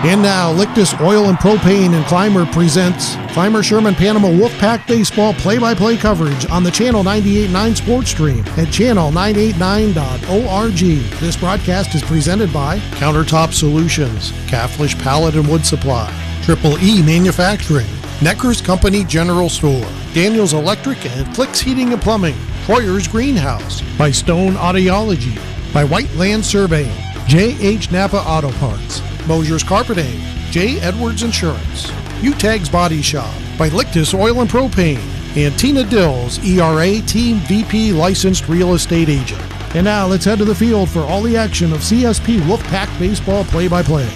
And now, Lictus Oil and Propane and Climber presents Climber Sherman Panama Wolfpack Baseball play-by-play coverage on the Channel 98.9 Sports Stream at channel989.org. This broadcast is presented by Countertop Solutions, Caflisch Pallet and Wood Supply, Triple E Manufacturing, Necker's Company General Store, Daniels Electric and Flicks Heating and Plumbing, Troyer's Greenhouse, by Stone Audiology, by Whiteland Surveying, J.H. Napa Auto Parts, Mosher Carpeting, J. Edwards Insurance, Utegg's Body Shop, by Lictus Oil and Propane, and Tina Dills, ERA Team VP Licensed Real Estate Agent. And now let's head to the field for all the action of CSP Wolfpack Baseball play-by-play.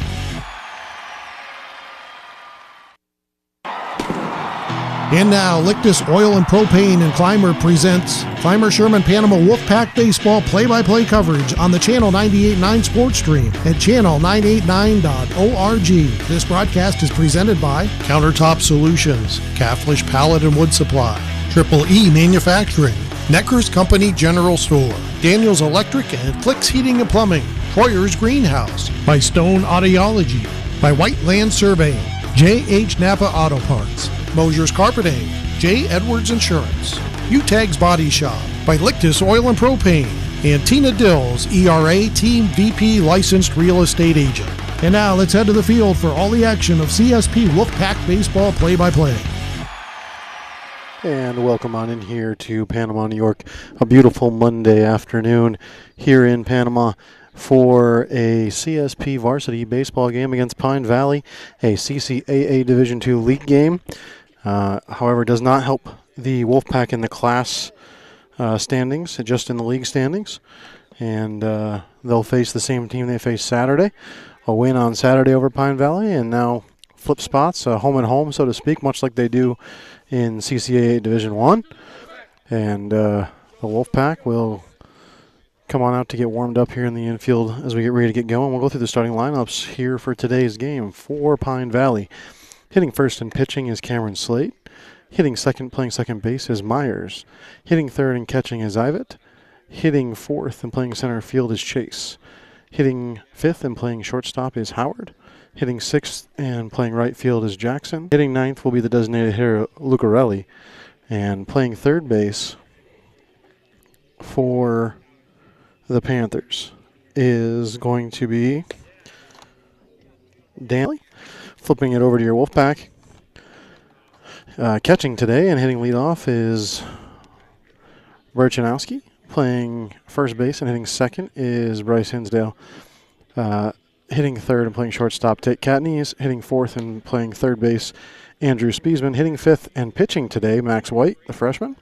And now, Lictus Oil and Propane and Climber presents Climber Sherman Panama Wolfpack Baseball play-by-play coverage on the Channel 98.9 Sports Stream at channel989.org. This broadcast is presented by Countertop Solutions, Caflisch Pallet and Wood Supply, Triple E Manufacturing, Necker's Company General Store, Daniels Electric and Flicks Heating and Plumbing, Troyer's Greenhouse, by Stone Audiology, by Whiteland Surveying, J.H. Napa Auto Parts, Mosher Carpeting, J. Edwards Insurance, Utegg's Body Shop, by Lictus Oil and Propane, and Tina Dills, ERA Team VP Licensed Real Estate Agent. And now let's head to the field for all the action of CSP Wolfpack Baseball play-by-play. And welcome on in here to Panama, New York. A beautiful Monday afternoon here in Panama for a CSP Varsity Baseball game against Pine Valley, a CCAA Division II League game. However, it does not help the Wolfpack in the class standings, just in the league standings. And they'll face the same team they faced Saturday. A win on Saturday over Pine Valley, and now flip spots, home and home, so to speak, much like they do in CCAA Division I. And the Wolfpack will come on out to get warmed up here in the infield as we get ready to get going. We'll go through the starting lineups here for today's game for Pine Valley. Hitting first and pitching is Cameron Slate. Hitting second, playing second base is Myers. Hitting third and catching is Ivet. Hitting fourth and playing center field is Chase. Hitting fifth and playing shortstop is Howard. Hitting sixth and playing right field is Jackson. Hitting ninth will be the designated hitter Lucarelli. And playing third base for the Panthers is going to be Danley. Flipping it over to your Wolfpack. Catching today and hitting leadoff is Berchanowski. Playing first base and hitting second is Bryce Hinsdale. Hitting third and playing shortstop, Tate Katniss. Hitting fourth and playing third base, Andrew Spiesman. Hitting fifth and pitching today, Max White, the freshman.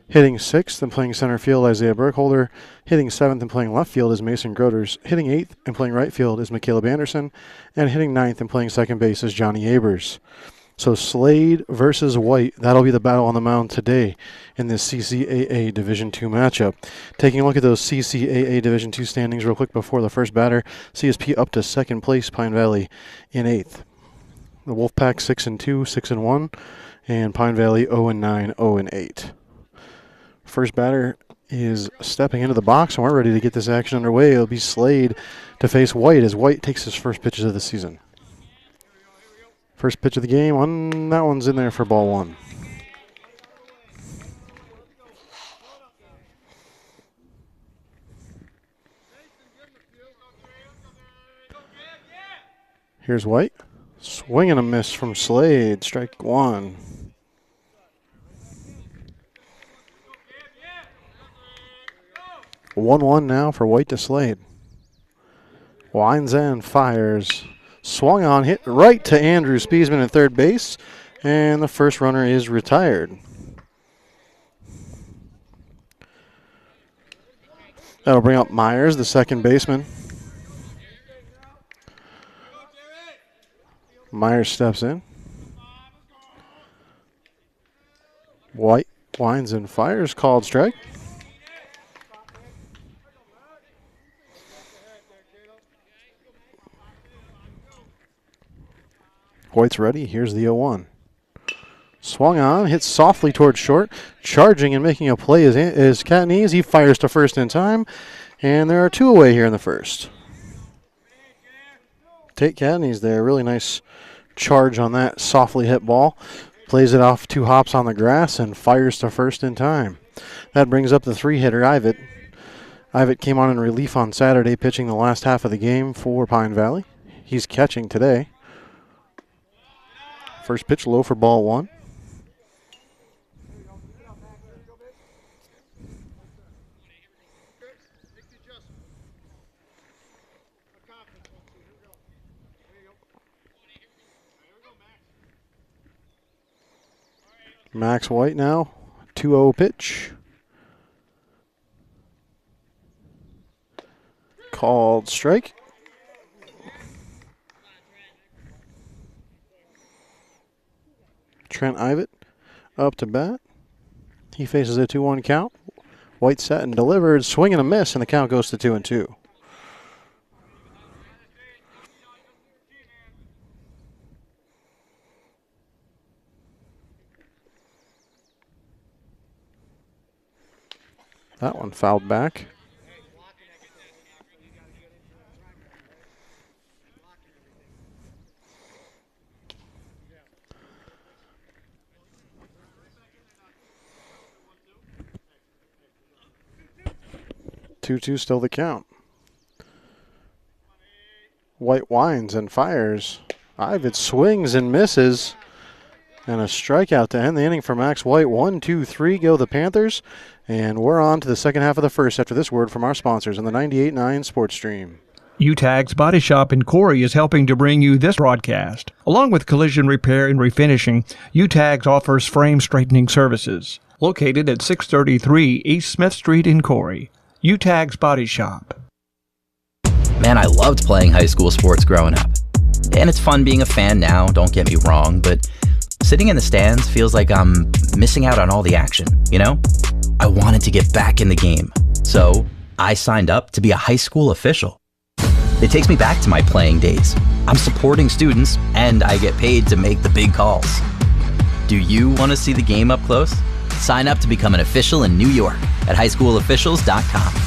Hitting sixth and playing center field, Isaiah Burkholder. Hitting seventh and playing left field is Mason Groders. Hitting eighth and playing right field is Caleb Anderson. And hitting ninth and playing second base is Johnny Abers. So Slade versus White, that'll be the battle on the mound today in this CCAA Division II matchup. Taking a look at those CCAA Division II standings real quick before the first batter. CSP up to second place, Pine Valley in eighth. The Wolfpack 6-2, 6-1, and Pine Valley 0-9, 0-8. First batter is stepping into the box, and we're ready to get this action underway. It'll be Slade to face White as White takes his first pitches of the season. First pitch of the game, that one's in there for ball one. Here's White. Swing and a miss from Slade. Strike one. 1-1 now for White to Slade. Winds in, fires. Swung on, hit right to Andrew Spiesman at third base. And the first runner is retired. That'll bring up Myers, the second baseman. Myers steps in. White winds and fires, called strike. White's ready. Here's the 0-1. Swung on, hit softly towards short. Charging and making a play is Katniss. He fires to first in time. And there are two away here in the first. Tate Cadney's there. Really nice charge on that softly hit ball. Plays it off 2 hops on the grass and fires to first in time. That brings up the 3-hitter, Ivet. Ivet came on in relief on Saturday, pitching the last half of the game for Pine Valley. He's catching today. First pitch low for ball 1. Max White now, 2-0 pitch. Called strike. Trent Ivet up to bat. He faces a 2-1 count. White set and delivered, swing and a miss, and the count goes to 2-2. That one fouled back. Two still the count. White winds and fires. Ivet swings and misses. And a strikeout to end the inning for Max White. 1, 2, 3 go the Panthers. And we're on to the second half of the first after this word from our sponsors on the 98.9 Sports Stream. Utegg's Body Shop in Corry is helping to bring you this broadcast. Along with collision repair and refinishing, Utegg offers frame straightening services. Located at 633 East Smith Street in Corry. Utegg's Body Shop. Man, I loved playing high school sports growing up. And it's fun being a fan now, don't get me wrong, but sitting in the stands feels like I'm missing out on all the action, you know? I wanted to get back in the game, so I signed up to be a high school official. It takes me back to my playing days. I'm supporting students, and I get paid to make the big calls. Do you want to see the game up close? Sign up to become an official in New York at highschoolofficials.com.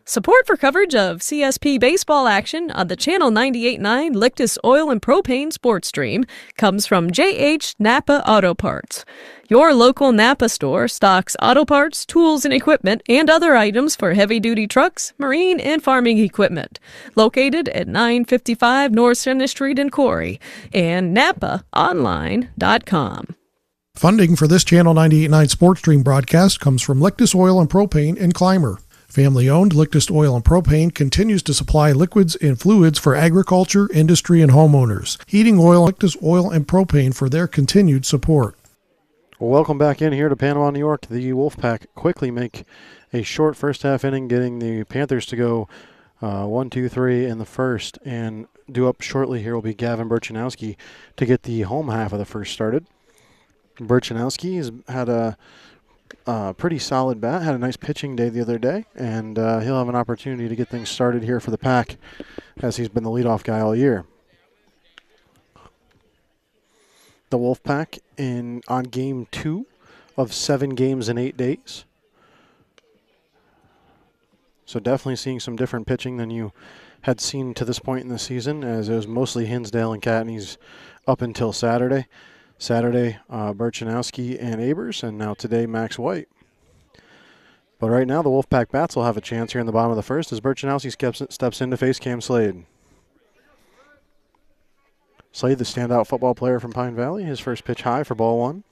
Support for coverage of CSP baseball action on the Channel 98.9 Lictus Oil and Propane Sports Stream comes from JH Napa Auto Parts. Your local Napa store stocks auto parts, tools and equipment, and other items for heavy-duty trucks, marine, and farming equipment. Located at 955 North Center Street in Corry and NapaOnline.com. Funding for this Channel 98.9 Sports Stream broadcast comes from Lictus Oil and Propane in Clymer. Family-owned Lictus Oil and Propane continues to supply liquids and fluids for agriculture, industry, and homeowners. Heating oil, Lictus Oil and Propane for their continued support. Well, welcome back in here to Panama, New York. The Wolfpack quickly make a short first half inning, getting the Panthers to go 1, 2, 3 in the first. And due up shortly here will be Gavin Burchanowski to get the home half of the first started. Burchanowski has had a pretty solid bat, had a nice pitching day the other day, and he'll have an opportunity to get things started here for the Pack as he's been the leadoff guy all year. The Wolfpack on game 2 of 7 games in 8 days. So definitely seeing some different pitching than you had seen to this point in the season, as it was mostly Hinsdale and Catney's up until Saturday. Burchanowski and Abers, and now today Max White. But right now the Wolfpack bats will have a chance here in the bottom of the first as Burchanowski steps in to face Cam Slade. Slade, the standout football player from Pine Valley, his first pitch high for ball 1.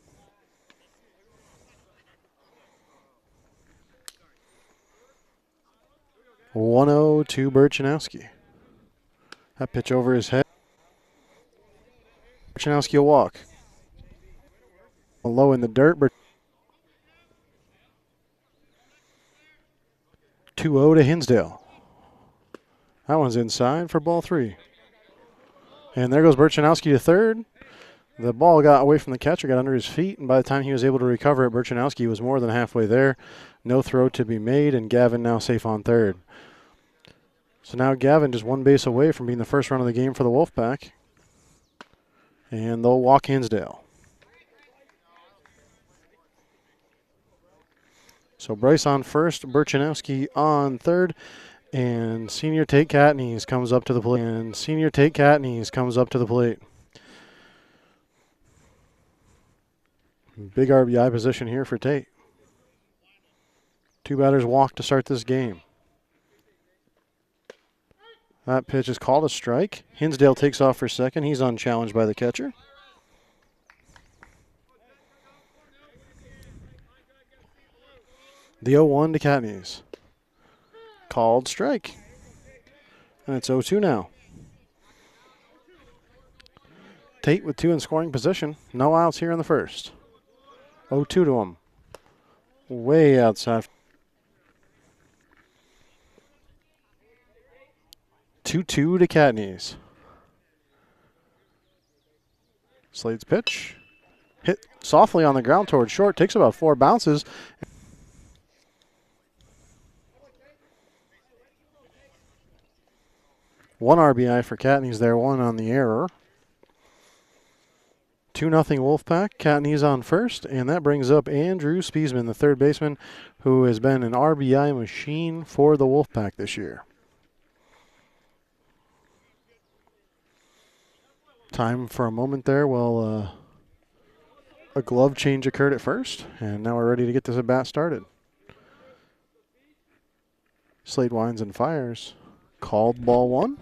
(1-0) to Burchanowski. That pitch over his head. Burchanowski will walk. Low in the dirt. 2-0 to Hinsdale. That one's inside for ball 3. And there goes Burchanowski to third. The ball got away from the catcher, got under his feet, and by the time he was able to recover it, Burchanowski was more than halfway there. No throw to be made, and Gavin now safe on third. So now Gavin just one base away from being the first run of the game for the Wolfpack. And they'll walk Hinsdale. So Bryce on first, Burchanowski on third, And senior Tate Catneys comes up to the plate. Big RBI position here for Tate. 2 batters walk to start this game. That pitch is called a strike. Hinsdale takes off for second. He's unchallenged by the catcher. The 0-1 to Catneys. Called strike. And it's 0-2 now. Tate with 2 in scoring position. No outs here in the first. 0-2 to him. Way outside. 2-2 to Catneys. Slade's pitch. Hit softly on the ground towards short. Takes about 4 bounces. One RBI for Catneys there, 1 on the error. 2-0 Wolfpack. Catneys on first, and that brings up Andrew Spiesman, the third baseman, who has been an RBI machine for the Wolfpack this year. Time for a moment there while a glove change occurred at first, and now we're ready to get this at-bat started. Slade winds and fires. Called ball 1.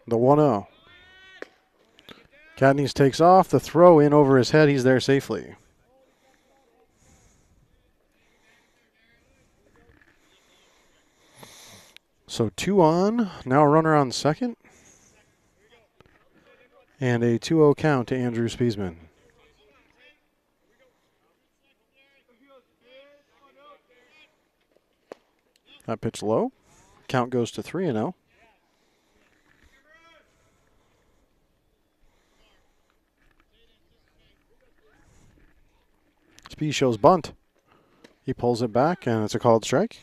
The 1-0. Catneys takes off. The throw in over his head. He's there safely. So 2 on. Now a runner on second. And a 2-0 count to Andrew Spiesman. That pitch low. Count goes to 3-0. Spies shows bunt. He pulls it back, and it's a called strike.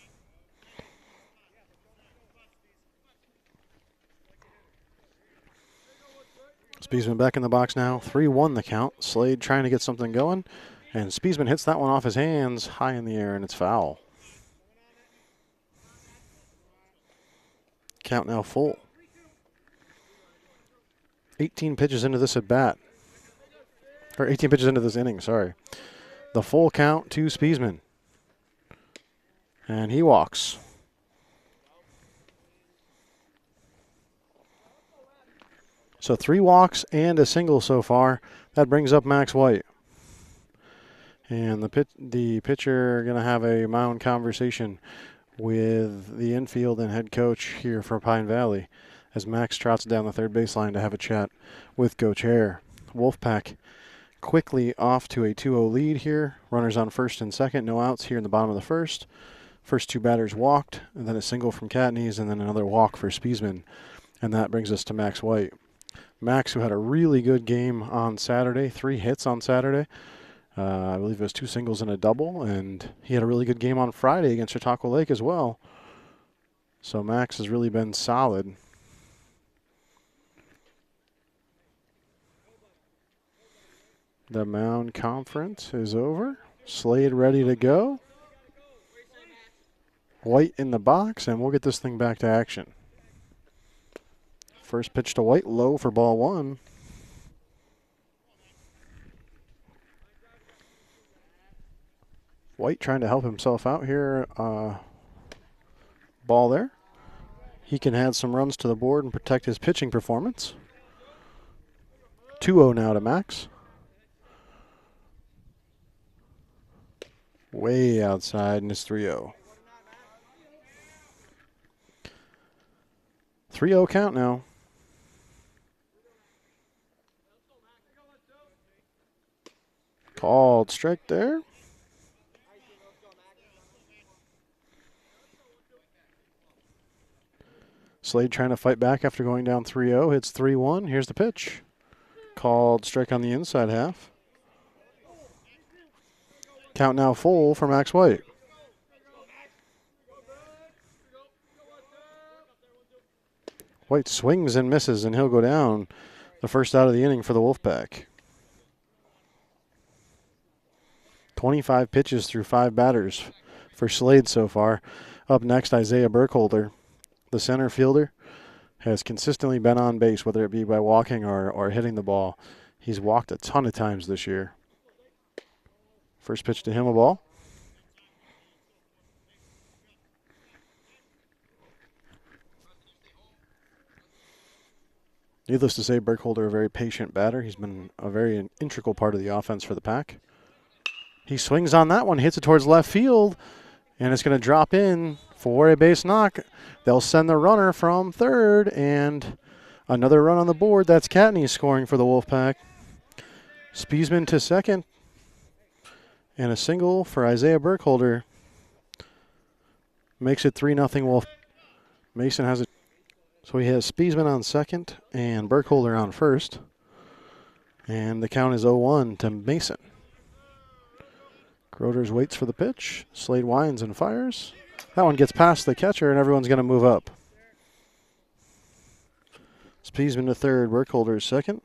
Spiesman back in the box now. 3-1 the count. Slade trying to get something going. And Spiesman hits that one off his hands high in the air, and it's foul. Count now full. 18 pitches into this at-bat. Or 18 pitches into this inning, sorry. The full count to Spiesman. And he walks. So 3 walks and a single so far. That brings up Max White. And the pitcher going to have a mound conversation with the infield and head coach here for Pine Valley as Max trots down the third baseline to have a chat with Coach Hare. Wolfpack quickly off to a 2-0 lead here. Runners on first and second. No outs here in the bottom of the first. First 2 batters walked, and then a single from Catneys, and then another walk for Spiesman. And that brings us to Max White. Max, who had a really good game on Saturday, 3 hits on Saturday. I believe it was 2 singles and a double, and he had a really good game on Friday against Chautauqua Lake as well. So Max has really been solid. The mound conference is over. Slade ready to go. White in the box, and we'll get this thing back to action. First pitch to White, low for ball 1. White trying to help himself out here. Ball there. He can add some runs to the board and protect his pitching performance. 2-0 now to Max. Way outside, and it's 3-0. 3-0 count now. Called strike there. Slade trying to fight back after going down 3-0. Hits 3-1. Here's the pitch. Called strike on the inside half. Count now full for Max White. White swings and misses, and he'll go down. The first out of the inning for the Wolfpack. 25 pitches through 5 batters for Slade so far. Up next, Isaiah Burkholder, the center fielder, has consistently been on base, whether it be by walking or hitting the ball. He's walked a ton of times this year. First pitch to him, a ball. Needless to say, Burkholder, a very patient batter. He's been a very integral part of the offense for the Pack. He swings on that one, hits it towards left field, and it's going to drop in for a base knock. They'll send the runner from third, and another run on the board. That's Catney scoring for the Wolfpack. Spiesman to second, and a single for Isaiah Burkholder. Makes it 3-0 Wolf. Mason has it. So he has Spiesman on second and Burkholder on first. And the count is 0-1 to Mason. Groders waits for the pitch. Slade winds and fires. That one gets past the catcher, and everyone's going to move up. Spiesman to third, Burkholder second.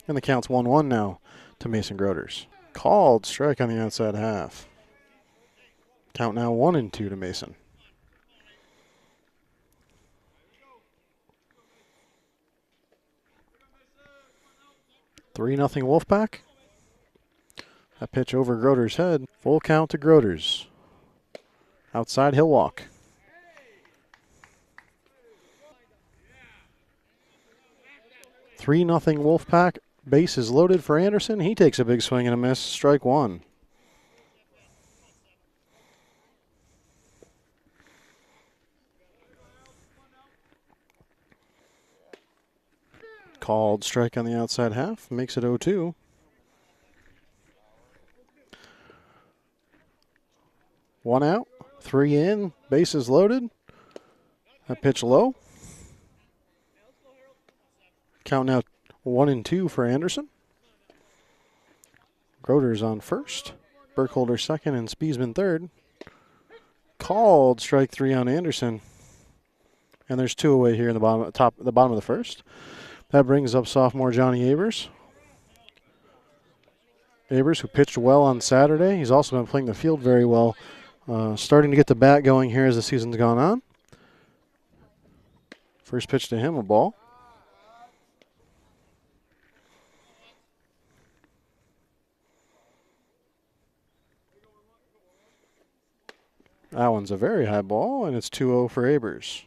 And the count's 1-1 now to Mason Groders. Called strike on the outside half. Count now 1-2 to Mason. 3-0 Wolfpack. That pitch over Groders' head. Full count to Groders. Outside, he'll walk. $3-0 Wolfpack. Base is loaded for Anderson. He takes a big swing and a miss. Strike one. Called strike on the outside half. Makes it 0-2. One out. 3 in. Base is loaded. That pitch low. Count now 1-2 for Anderson. Groders on first. Burkholder second and Spiesman third. Called strike 3 on Anderson. And there's 2 away here in the bottom of the first. That brings up sophomore Johnny Abers. Abers, who pitched well on Saturday. He's also been playing the field very well. Starting to get the bat going here as the season's gone on. First pitch to him, a ball. That one's a very high ball, and it's 2-0 for Abers.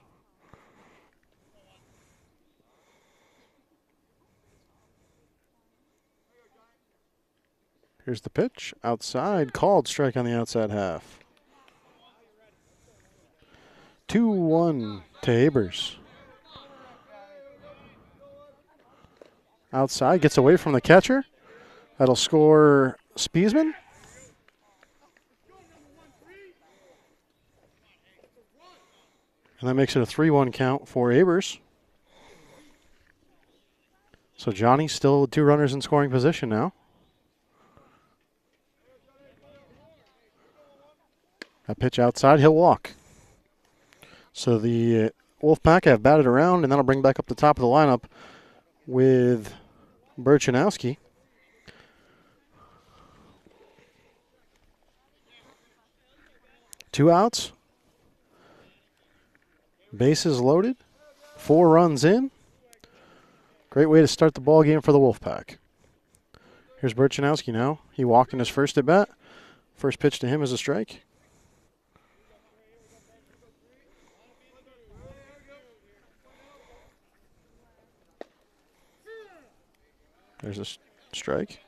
Here's the pitch. Outside, called strike on the outside half. 2-1 to Abers. Outside, gets away from the catcher. That'll score Spiesman. And that makes it a 3-1 count for Abers. So Johnny's still with 2 runners in scoring position now. That pitch outside, he'll walk. So the Wolfpack have batted around, and that'll bring back up the top of the lineup with Burchanowski. Two outs. Bases loaded. 4 runs in. Great way to start the ball game for the Wolfpack. Here's Burchanowski now. He walked in his first at bat. First pitch to him is a strike. There's a strike.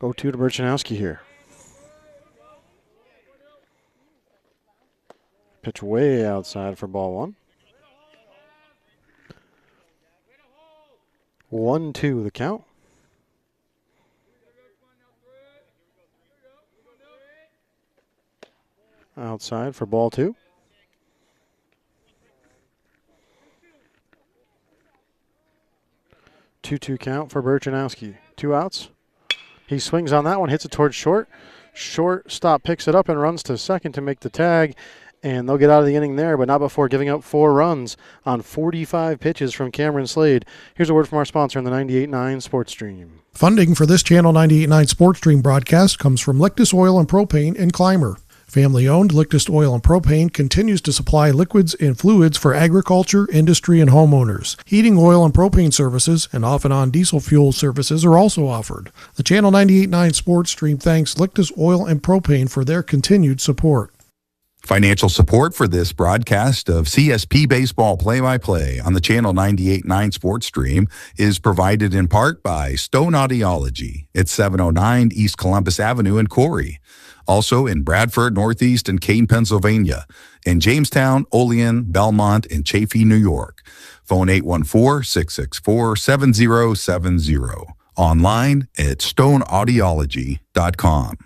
0-2 to Burchanowski here. Pitch way outside for ball 1. 1-2 the count. Outside for ball 2. 2-2 count for Burchanowski. 2 outs. He swings on that one, hits it towards short. Shortstop picks it up and runs to second to make the tag. and they'll get out of the inning there, but not before giving up 4 runs on 45 pitches from Cameron Slade. Here's a word from our sponsor on the 98.9 Sports Stream. Funding for this Channel 98.9 Sports Stream broadcast comes from Lictus Oil and Propane in Clymer. Family-owned Lictus Oil and Propane continues to supply liquids and fluids for agriculture, industry, and homeowners. Heating oil and propane services and off-and-on diesel fuel services are also offered. The Channel 98.9 Sports Stream thanks Lictus Oil and Propane for their continued support. Financial support for this broadcast of CSP Baseball Play-by-Play on the Channel 98.9 Sports Stream is provided in part by Stone Audiology at 709 East Columbus Avenue in Corry. Also in Bradford, Northeast, and Kane, Pennsylvania. In Jamestown, Olean, Belmont, and Chaffee, New York. Phone 814-664-7070. Online at stoneaudiology.com.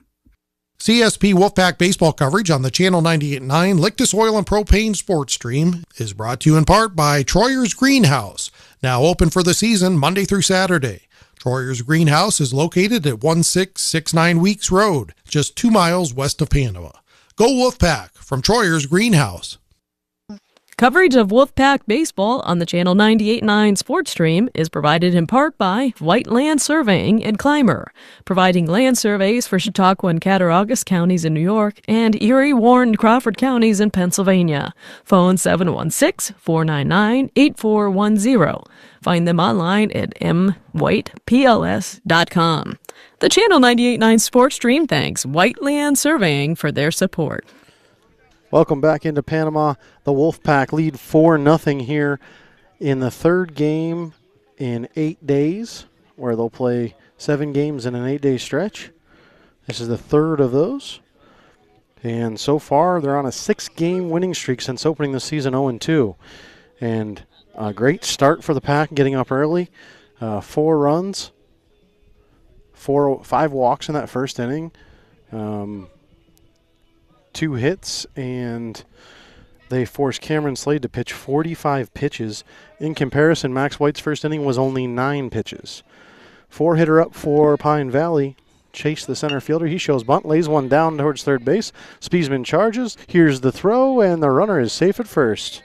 CSP Wolfpack Baseball coverage on the Channel 98.9 Lictus Oil and Propane Sports Stream is brought to you in part by Troyer's Greenhouse, now open for the season Monday through Saturday. Troyer's Greenhouse is located at 1669 Weeks Road, just 2 miles west of Panama. Go Wolfpack from Troyer's Greenhouse. Coverage of Wolfpack Baseball on the Channel 98.9 Sports Stream is provided in part by Whiteland Surveying in Clymer, providing land surveys for Chautauqua and Cattaraugus counties in New York and Erie, Warren, and Crawford counties in Pennsylvania. Phone 716-499-8410. Find them online at mwhitepls.com. The Channel 98.9 Sports Stream thanks Whiteland Surveying for their support. Welcome back into Panama. The Wolfpack lead 4-0 here in the third game in 8 days, where they'll play 7 games in an 8-day stretch. This is the third of those. And so far, they're on a 6-game winning streak since opening the season 0-2. And a great start for the Pack, getting up early. 4 runs, 5 walks in that first inning. 2 hits, and they forced Cameron Slade to pitch 45 pitches. In comparison, Max White's first inning was only 9 pitches. 4-hitter up for Pine Valley. Chase the center fielder. He shows bunt, lays one down towards third base. Spiesman charges. Here's the throw, and the runner is safe at first.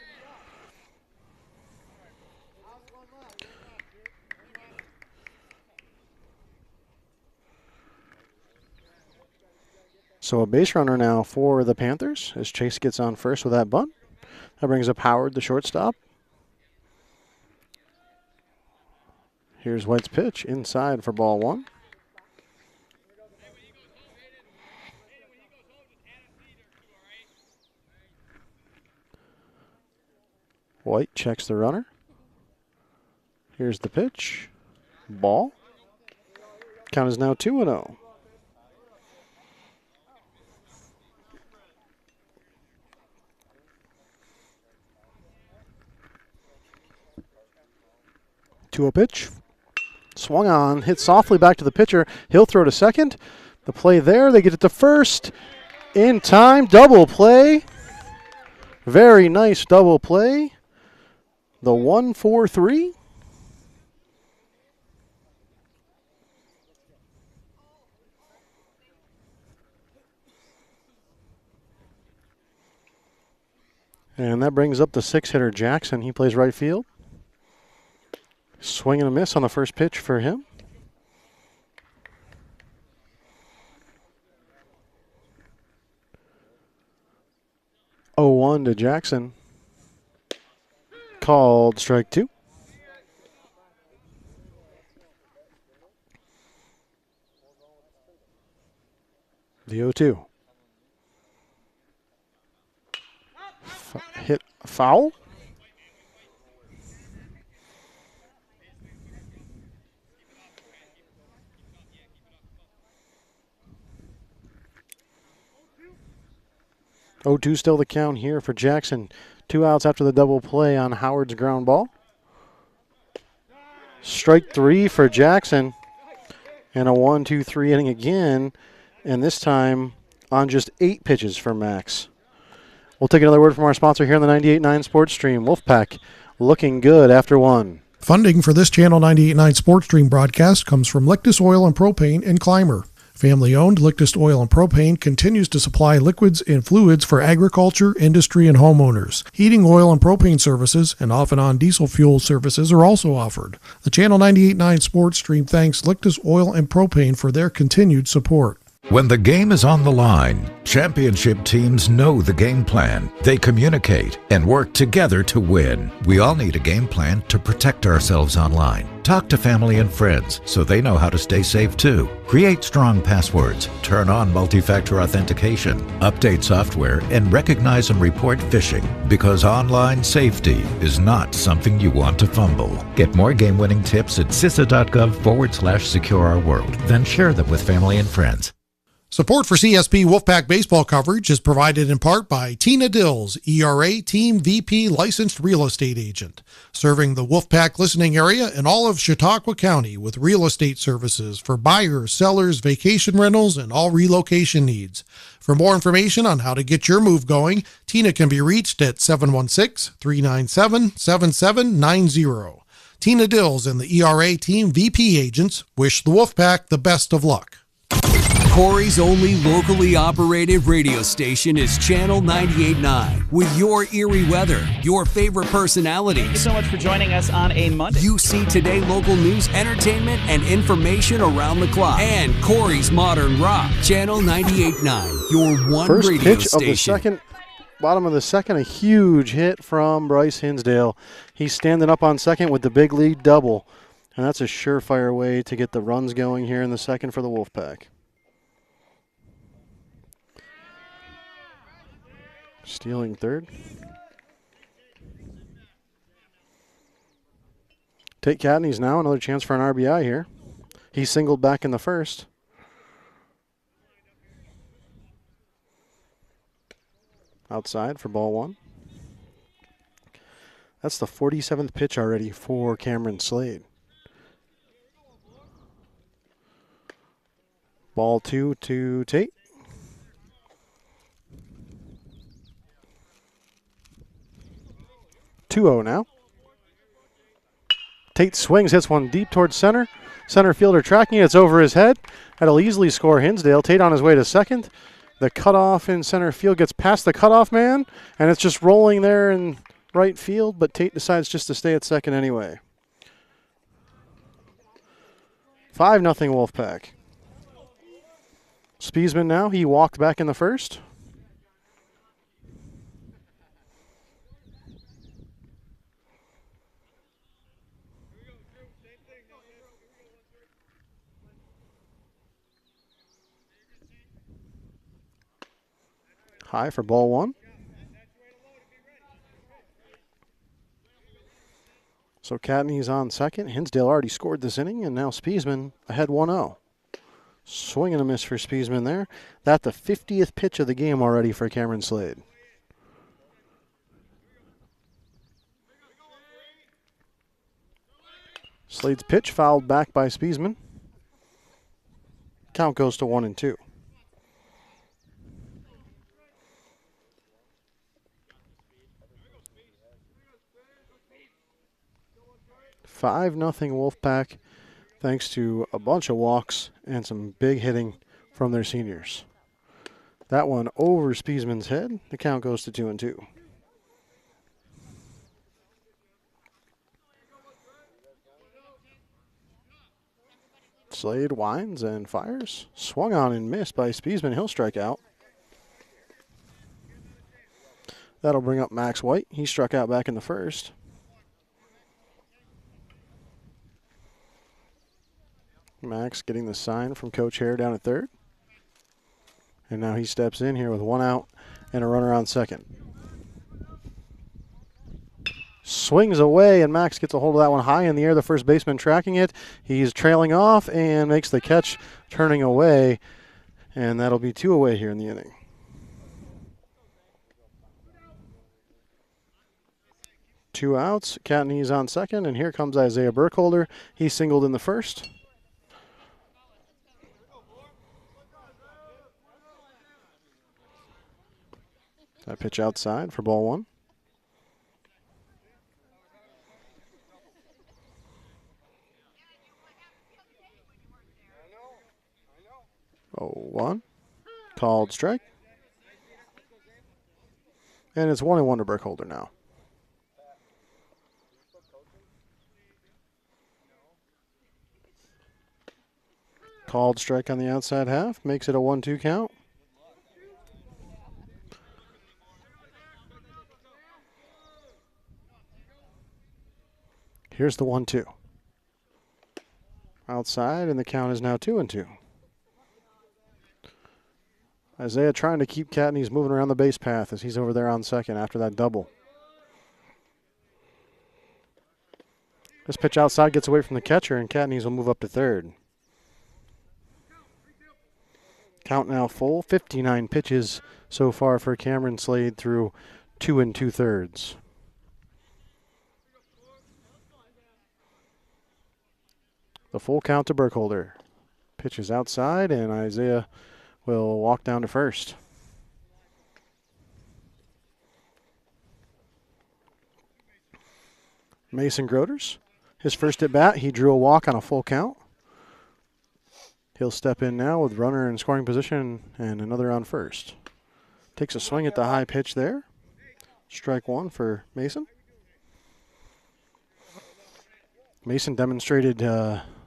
So a base runner now for the Panthers as Chase gets on first with that bunt. That brings up Howard, the shortstop. Here's White's pitch inside for ball 1. White checks the runner. Here's the pitch. Ball. Count is now 2-0. To a pitch. Swung on, hit softly back to the pitcher. He'll throw to second. The play there, they get it to first. In time, double play. Very nice double play. The 1-4-3. And that brings up the 6-hitter Jackson. He plays right field. Swing and a miss on the first pitch for him. Oh, 1 to Jackson. Called strike 2. The 0-2. Hit foul. Oh, 2 still the count here for Jackson. 2 outs after the double play on Howard's ground ball. Strike 3 for Jackson. And a 1-2-3 inning again. And this time on just 8 pitches for Max. We'll take another word from our sponsor here on the 98.9 Sports Stream. Wolfpack looking good after 1. Funding for this Channel 98.9 Sports Stream broadcast comes from Lictus Oil and Propane in Clymer. Family-owned Lictus Oil and Propane continues to supply liquids and fluids for agriculture, industry, and homeowners. Heating oil and propane services and off-and-on diesel fuel services are also offered. The Channel 98.9 Sports Stream thanks Lictus Oil and Propane for their continued support. When the game is on the line, championship teams know the game plan. They communicate and work together to win. We all need a game plan to protect ourselves online. Talk to family and friends so they know how to stay safe too. Create strong passwords, turn on multi-factor authentication, update software, and recognize and report phishing, because online safety is not something you want to fumble. Get more game-winning tips at CISA.gov/secure-our-world. Then share them with family and friends. Support for CSP Wolfpack baseball coverage is provided in part by Tina Dills, ERA Team VP licensed real estate agent, serving the Wolfpack listening area and all of Chautauqua County with real estate services for buyers, sellers, vacation rentals, and all relocation needs. For more information on how to get your move going, Tina can be reached at 716-397-7790. Tina Dills and the ERA Team VP agents wish the Wolfpack the best of luck. Corry's only locally operated radio station is Channel 98.9. With your eerie weather, your favorite personalities. Thank you so much for joining us on a Monday. You see today local news, entertainment, and information around the clock. And Corry's Modern Rock. Channel 98.9, your one First radio pitch station. of the second, bottom of the second, a huge hit from Bryce Hinsdale. He's standing up on second with the big lead double. And that's a surefire way to get the runs going here in the second for the Wolfpack. Stealing third. Tate Cadney's now another chance for an RBI here. He singled back in the first. Outside for ball one. That's the 47th pitch already for Cameron Slade. Ball two to Tate. 2-0 now. Tate swings, hits one deep towards center. Center fielder tracking it. It's over his head. That'll easily score Hinsdale. Tate on his way to second. The cutoff in center field gets past the cutoff man, and it's just rolling there in right field, but Tate decides just to stay at second anyway. 5-0 Wolfpack. Spiesman now, he walked back in the first. High for ball one. So Cadney's on second. Hinsdale already scored this inning, and now Spiesman ahead 1-0. Swing and a miss for Spiesman there. That's the 50th pitch of the game already for Cameron Slade. Slade's pitch fouled back by Spiesman. Count goes to 1-2. 5-0 Wolfpack, thanks to a bunch of walks and some big hitting from their seniors. That one over Spiesman's head. The count goes to 2-2. Slade winds and fires. Swung on and missed by Spiesman. He'll strike out. That'll bring up Max White. He struck out back in the first. Max getting the sign from Coach Hare down at third. And now he steps in here with one out and a runner on second. Swings away, and Max gets a hold of that one high in the air. The first baseman tracking it. He's trailing off and makes the catch, turning away. And that'll be 2 away here in the inning. Two outs. Cadney's on second, and here comes Isaiah Burkholder. He singled in the first. That pitch outside for ball one. Called strike. And it's 1-1 to Burkholder now. Called strike on the outside half. Makes it a 1-2 count. Here's the 1-2. Outside, and the count is now 2-2. Isaiah trying to keep Catney's moving around the base path as he's over there on second after that double. This pitch outside gets away from the catcher, and Catney's will move up to third. Count now full. 59 pitches so far for Cameron Slade through 2 2/3. The full count to Burkholder. Pitch is outside, and Isaiah will walk down to first. Mason Groders, his first at bat, he drew a walk on a full count. He'll step in now with runner in scoring position and another on first. Takes a swing at the high pitch there. Strike one for Mason. Mason demonstrated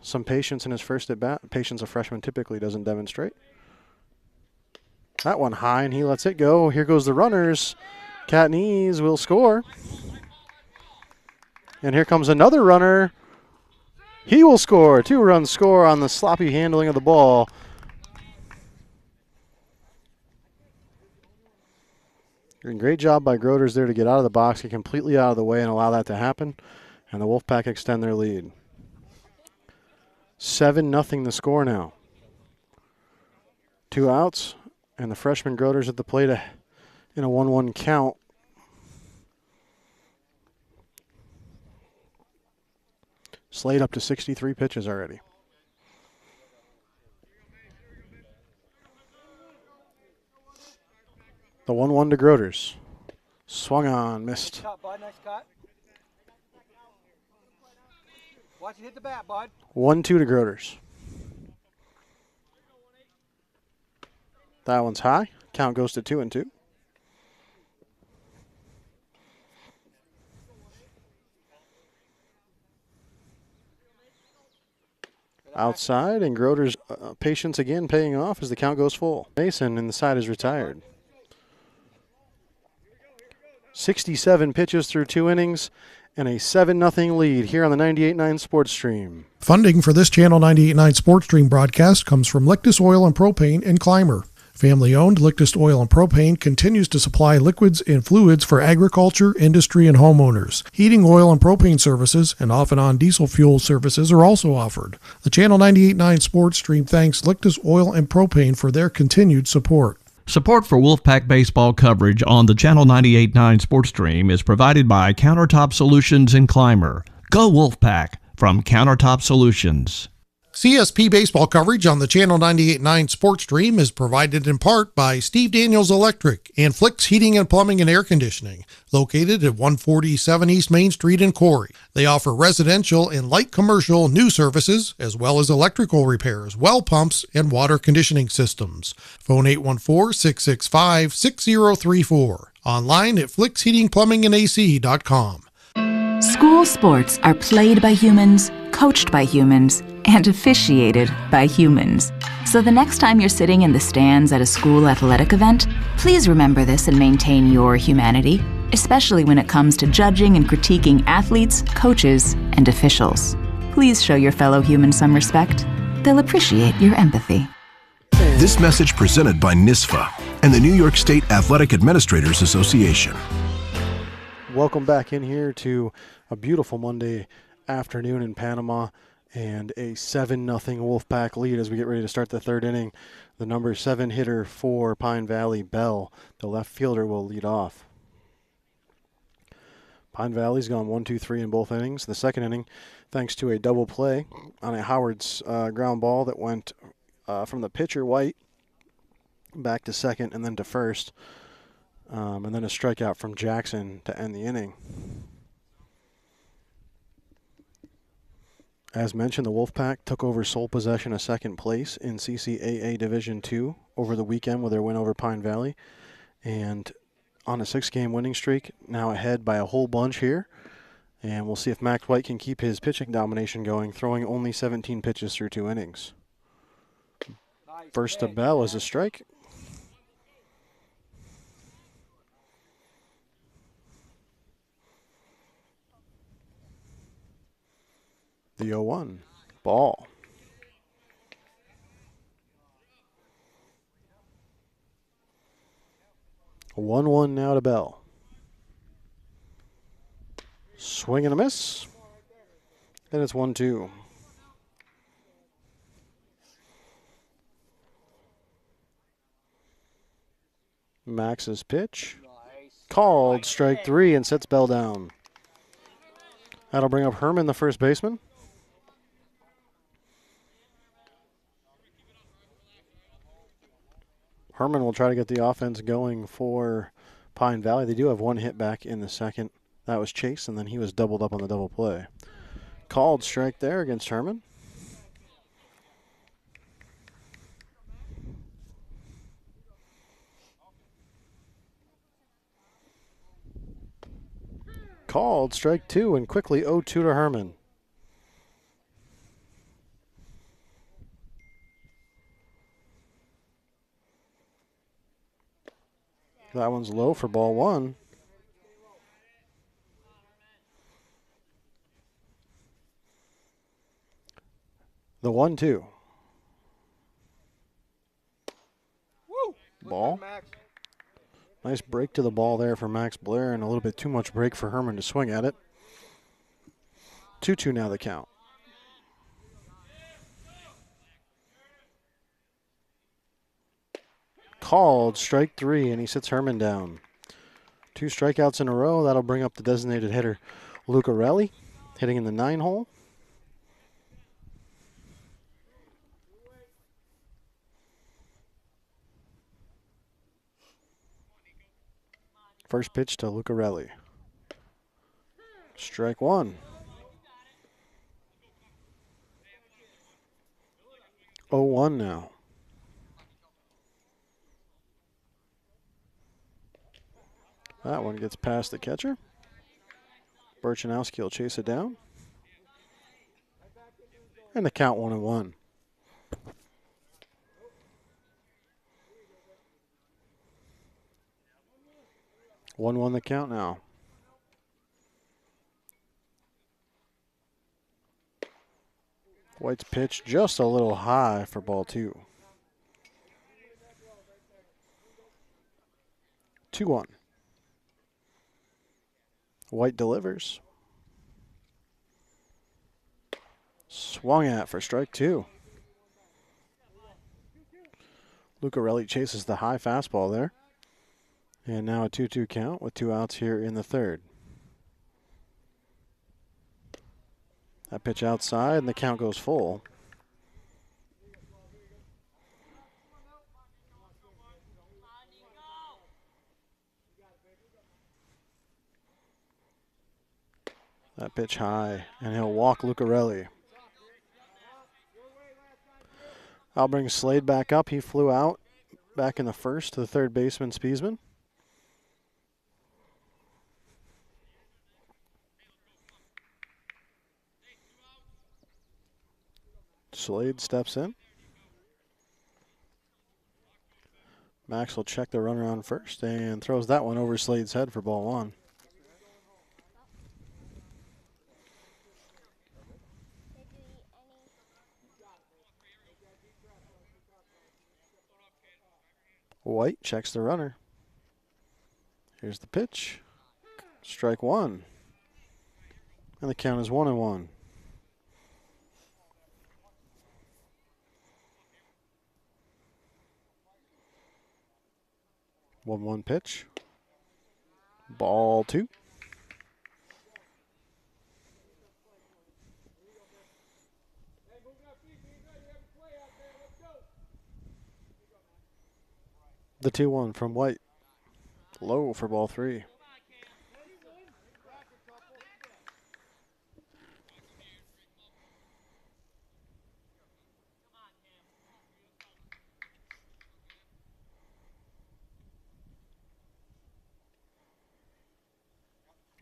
some patience in his first at bat. Patience a freshman typically doesn't demonstrate. That one high, and he lets it go. Here goes the runners. Catney's will score. And here comes another runner. He will score. 2-run score on the sloppy handling of the ball. Great job by Groders there to get out of the box, get completely out of the way, and allow that to happen. And the Wolfpack extend their lead. 7-0 the score now. 2 outs, and the freshman Groders at the plate in a 1-1 count. Slade up to 63 pitches already. The 1-1 to Groders. Swung on, missed. Nice cut. Watch it hit the bat, bud. 1-2 to Groders. That one's high. Count goes to 2-2. Outside, and Groders' patience again paying off as the count goes full. Mason, and the side is retired. 67 pitches through 2 innings, and a 7-0 lead here on the 98.9 Sports Stream. Funding for this Channel 98.9 Sports Stream broadcast comes from Lictus Oil and Propane in Clymer. Family-owned Lictus Oil and Propane continues to supply liquids and fluids for agriculture, industry, and homeowners. Heating oil and propane services and off-and-on diesel fuel services are also offered. The Channel 98.9 Sports Stream thanks Lictus Oil and Propane for their continued support. Support for Wolfpack baseball coverage on the Channel 98.9 Sports Stream is provided by Countertop Solutions in Clymer. Go Wolfpack from Countertop Solutions. CSP baseball coverage on the Channel 98.9 Sports Stream is provided in part by Steve Daniels Electric and Flicks Heating and Plumbing and Air Conditioning, located at 147 East Main Street in Corry. They offer residential and light commercial new services, as well as electrical repairs, well pumps, and water conditioning systems. Phone 814-665-6034. Online at flicksheatingplumbingandac.com. School sports are played by humans, coached by humans, and officiated by humans. So the next time you're sitting in the stands at a school athletic event, please remember this and maintain your humanity, especially when it comes to judging and critiquing athletes, coaches, and officials. Please show your fellow humans some respect. They'll appreciate your empathy. This message presented by NISFA and the New York State Athletic Administrators Association. Welcome back in here to a beautiful Monday afternoon in Panama and a 7-0 Wolfpack lead as we get ready to start the third inning. The number 7 hitter for Pine Valley, Bell, the left fielder, will lead off. Pine Valley's gone 1-2-3 in both innings. The second inning, thanks to a double play on a Howard's ground ball that went from the pitcher, White, back to second and then to first. And then a strikeout from Jackson to end the inning. As mentioned, the Wolfpack took over sole possession of second place in CCAA Division II over the weekend with their win over Pine Valley. And on a 6-game winning streak, now ahead by a whole bunch here. And we'll see if Max White can keep his pitching domination going, throwing only 17 pitches through 2 innings. First to Bell is a strike. The 0-1. Ball. A 1-1 now to Bell. Swing and a miss. And it's 1-2. Max's pitch. Called strike 3 and sets Bell down. That'll bring up Herman, the first baseman. Herman will try to get the offense going for Pine Valley. They do have 1 hit back in the second. That was Chase, and then he was doubled up on the double play. Called strike there against Herman. Called strike 2 and quickly 0-2 to Herman. That one's low for ball 1. The 1-2. Ball. Nice break to the ball there for Max Blair, and a little bit too much break for Herman to swing at it. 2-2 now the count. Called strike 3, and he sits Herman down. 2 strikeouts in a row. That'll bring up the designated hitter, Lucarelli, hitting in the 9 hole. First pitch to Lucarelli. Strike 1. 0-1 now. That one gets past the catcher. Burchanowski will chase it down. And the count 1-1. 1-1 the count now. White's pitch just a little high for ball 2. 2-1. White delivers. Swung at for strike 2. Lucarelli chases the high fastball there. And now a 2-2 count with 2 outs here in the third. That pitch outside, and the count goes full. That pitch high, and he'll walk Lucarelli. I'll bring Slade back up. He flew out back in the first to the third baseman, Spiesman. Slade steps in. Max will check the runner on first and throws that one over Slade's head for ball 1. White checks the runner. Here's the pitch. Strike 1. And the count is 1-1. 1-1 pitch. Ball 2. The 2-1 from White. Low for ball 3.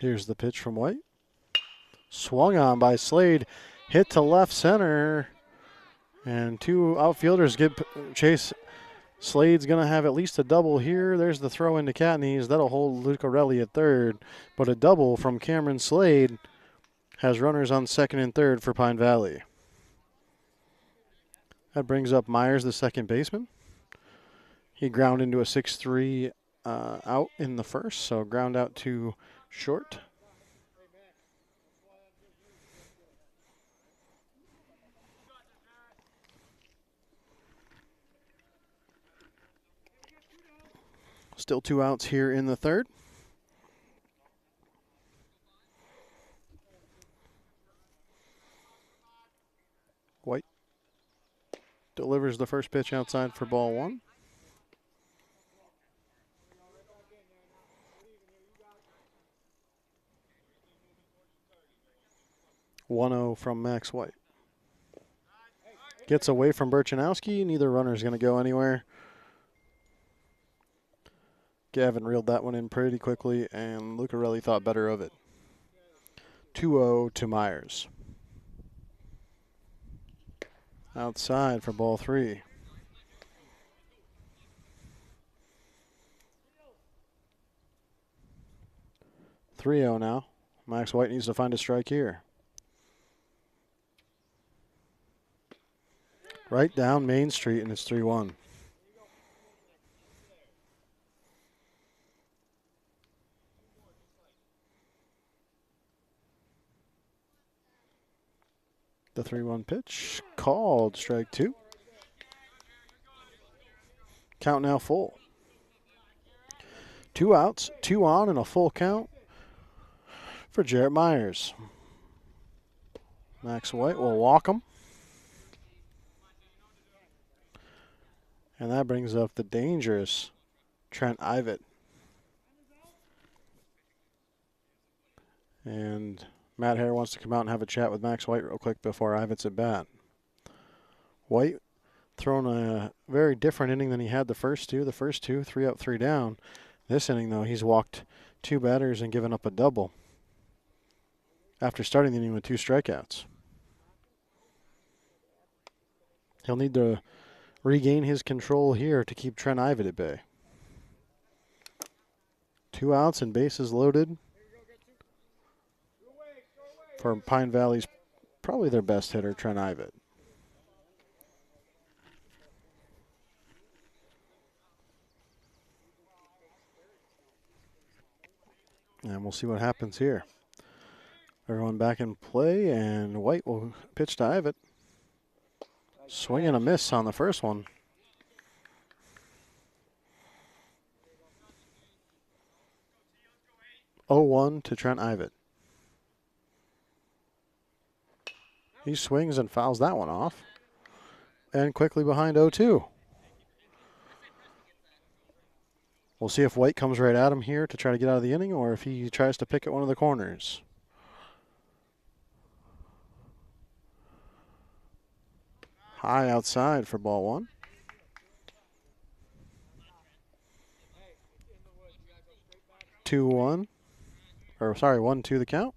Here's the pitch from White. Swung on by Slade. Hit to left center. And two outfielders get chase. Slade's going to have at least a double here. There's the throw into Catneys. That'll hold Lucarelli at third. But a double from Cameron Slade has runners on second and third for Pine Valley. That brings up Myers, the second baseman. He ground into a 6-3 out in the first, so ground out to short. Still 2 outs here in the third. White delivers the first pitch outside for ball 1. (1-0) from Max White. Gets away from Burchanowski. Neither runner is going to go anywhere. Gavin reeled that one in pretty quickly, and Lucarelli thought better of it. 2-0 to Myers. Outside for ball 3. (3-0) now. Max White needs to find a strike here. Right down Main Street, and it's 3-1. The 3-1 pitch, called strike 2. Count now full. 2 outs, 2 on, and a full count for Jarrett Myers. Max White will walk him. And that brings up the dangerous Trent Ivet. And Matt Hare wants to come out and have a chat with Max White real quick before Ivet's at bat. White thrown a very different inning than he had the first two. The first two, 3 up, 3 down. This inning, though, he's walked 2 batters and given up a double after starting the inning with 2 strikeouts. He'll need to regain his control here to keep Trent Ivet at bay. 2 outs and bases loaded for Pine Valley's probably their best hitter, Trent Ivet. And we'll see what happens here. Everyone back in play, and White will pitch to Ivet. Swing and a miss on the first one. (0-1) to Trent Ivet. He swings and fouls that one off. And quickly behind 0-2. We'll see if White comes right at him here to try to get out of the inning, or if he tries to pick at one of the corners. High outside for ball 1. Two, 1. Or sorry, 1-2 the count.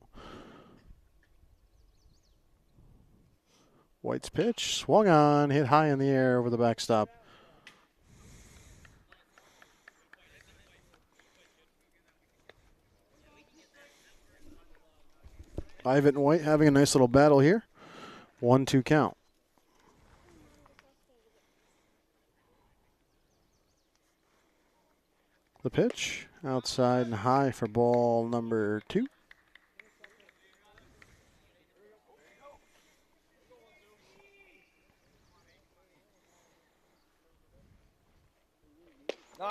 White's pitch, swung on, hit high in the air over the backstop. Ivet and White having a nice little battle here. 1-2 count. The pitch, outside and high for ball number 2.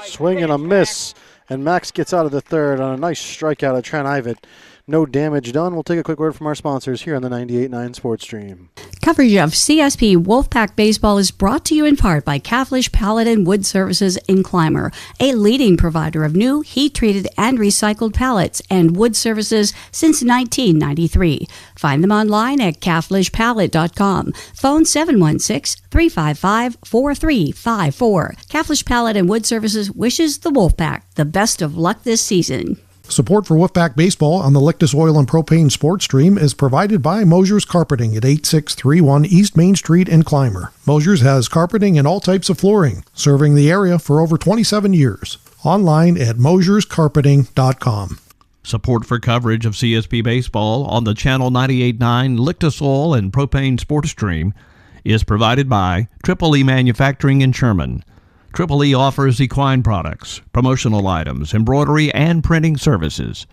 Swing and a miss, and Max gets out of the third on a nice strikeout of Trent Ivet. No damage done. We'll take a quick word from our sponsors here on the 98.9 Sports Stream. Coverage of CSP Wolfpack Baseball is brought to you in part by Caflisch Pallet and Wood Services in Clymer, a leading provider of new, heat-treated, and recycled pallets and wood services since 1993. Find them online at caflischpallet.com. Phone 716-355-4354. Caflisch Pallet and Wood Services wishes the Wolfpack the best of luck this season. Support for Wolfpack Baseball on the Lictus Oil and Propane Sports Stream is provided by Mosher's Carpeting at 8631 East Main Street in Clymer. Mosher's has carpeting and all types of flooring, serving the area for over 27 years. Online at mosherscarpeting.com. Support for coverage of CSP Baseball on the Channel 98.9 Lictus Oil and Propane Sports Stream is provided by Triple E Manufacturing in Sherman. Triple E offers equine products, promotional items, embroidery, and printing services.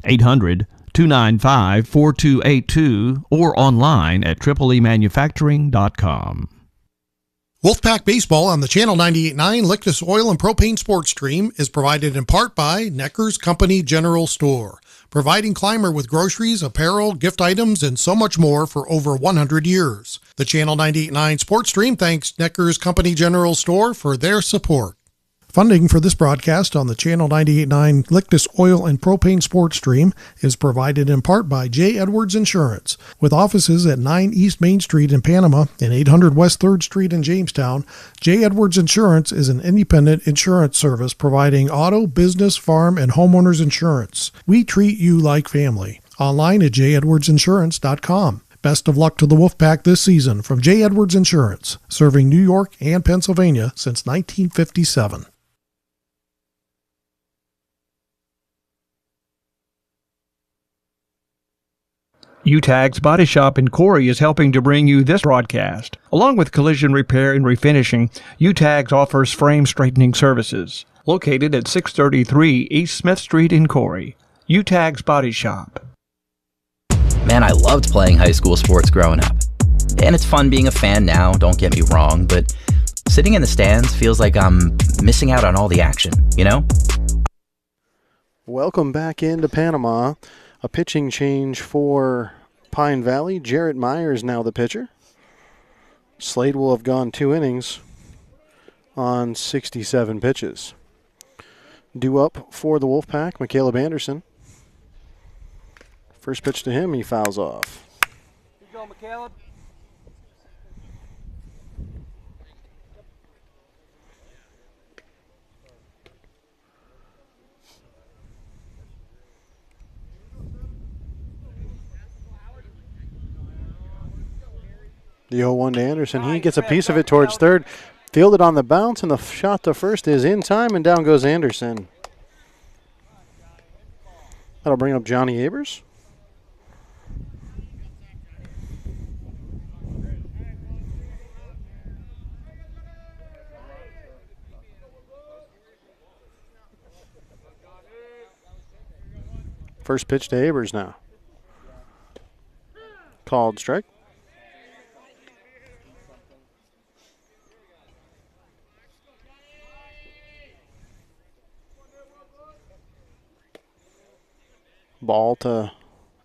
800-295-4282 or online at tripleemanufacturing.com. Wolfpack Baseball on the Channel 98.9 Lictus Oil and Propane Sports Stream is provided in part by Necker's Company General Store, providing Clymer with groceries, apparel, gift items, and so much more for over 100 years. The Channel 98.9 Sports Stream thanks Necker's Company General Store for their support. Funding for this broadcast on the Channel 98.9 Lictus Oil and Propane Sports Stream is provided in part by J. Edwards Insurance. With offices at 9 East Main Street in Panama and 800 West 3rd Street in Jamestown, J. Edwards Insurance is an independent insurance service providing auto, business, farm, and homeowners insurance. We treat you like family. Online at jedwardsinsurance.com. Best of luck to the Wolfpack this season from J. Edwards Insurance, serving New York and Pennsylvania since 1957. Utegg's Body Shop in Corry is helping to bring you this broadcast. Along with collision repair and refinishing, Utegg offers frame straightening services. Located at 633 East Smith Street in Corry. Utegg's Body Shop. Man, I loved playing high school sports growing up. And it's fun being a fan now, don't get me wrong, but sitting in the stands feels like I'm missing out on all the action, you know? Welcome back into Panama. A pitching change for Pine Valley. Jarrett Myers now the pitcher. Slade will have gone 2 innings on 67 pitches. Due up for the Wolfpack, McCaleb Anderson. First pitch to him, he fouls off. Keep going, McCaleb. The 0-1 to Anderson. He gets a piece of it towards third. Fielded on the bounce, and the shot to first is in time, and down goes Anderson. That'll bring up Johnny Abers. First pitch to Abers now. Called strike. Ball to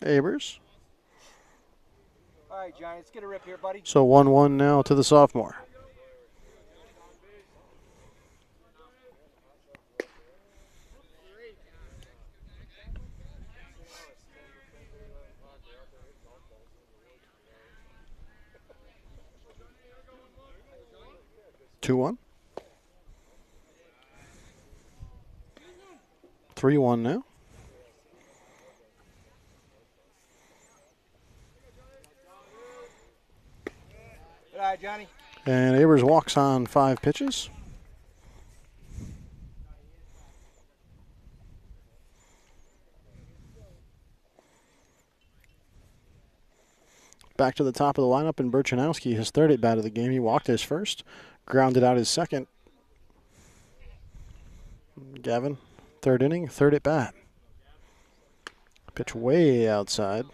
Abers. All right, Johnny, let's get a rip here, buddy. So 1-1 now to the sophomore. Two 1. 3-1 now. All right, Johnny. And Abers walks on 5 pitches. Back to the top of the lineup, and Burchanowski, his third at bat of the game. He walked his first, grounded out his second. Gavin, third inning, third at bat. Pitch way outside.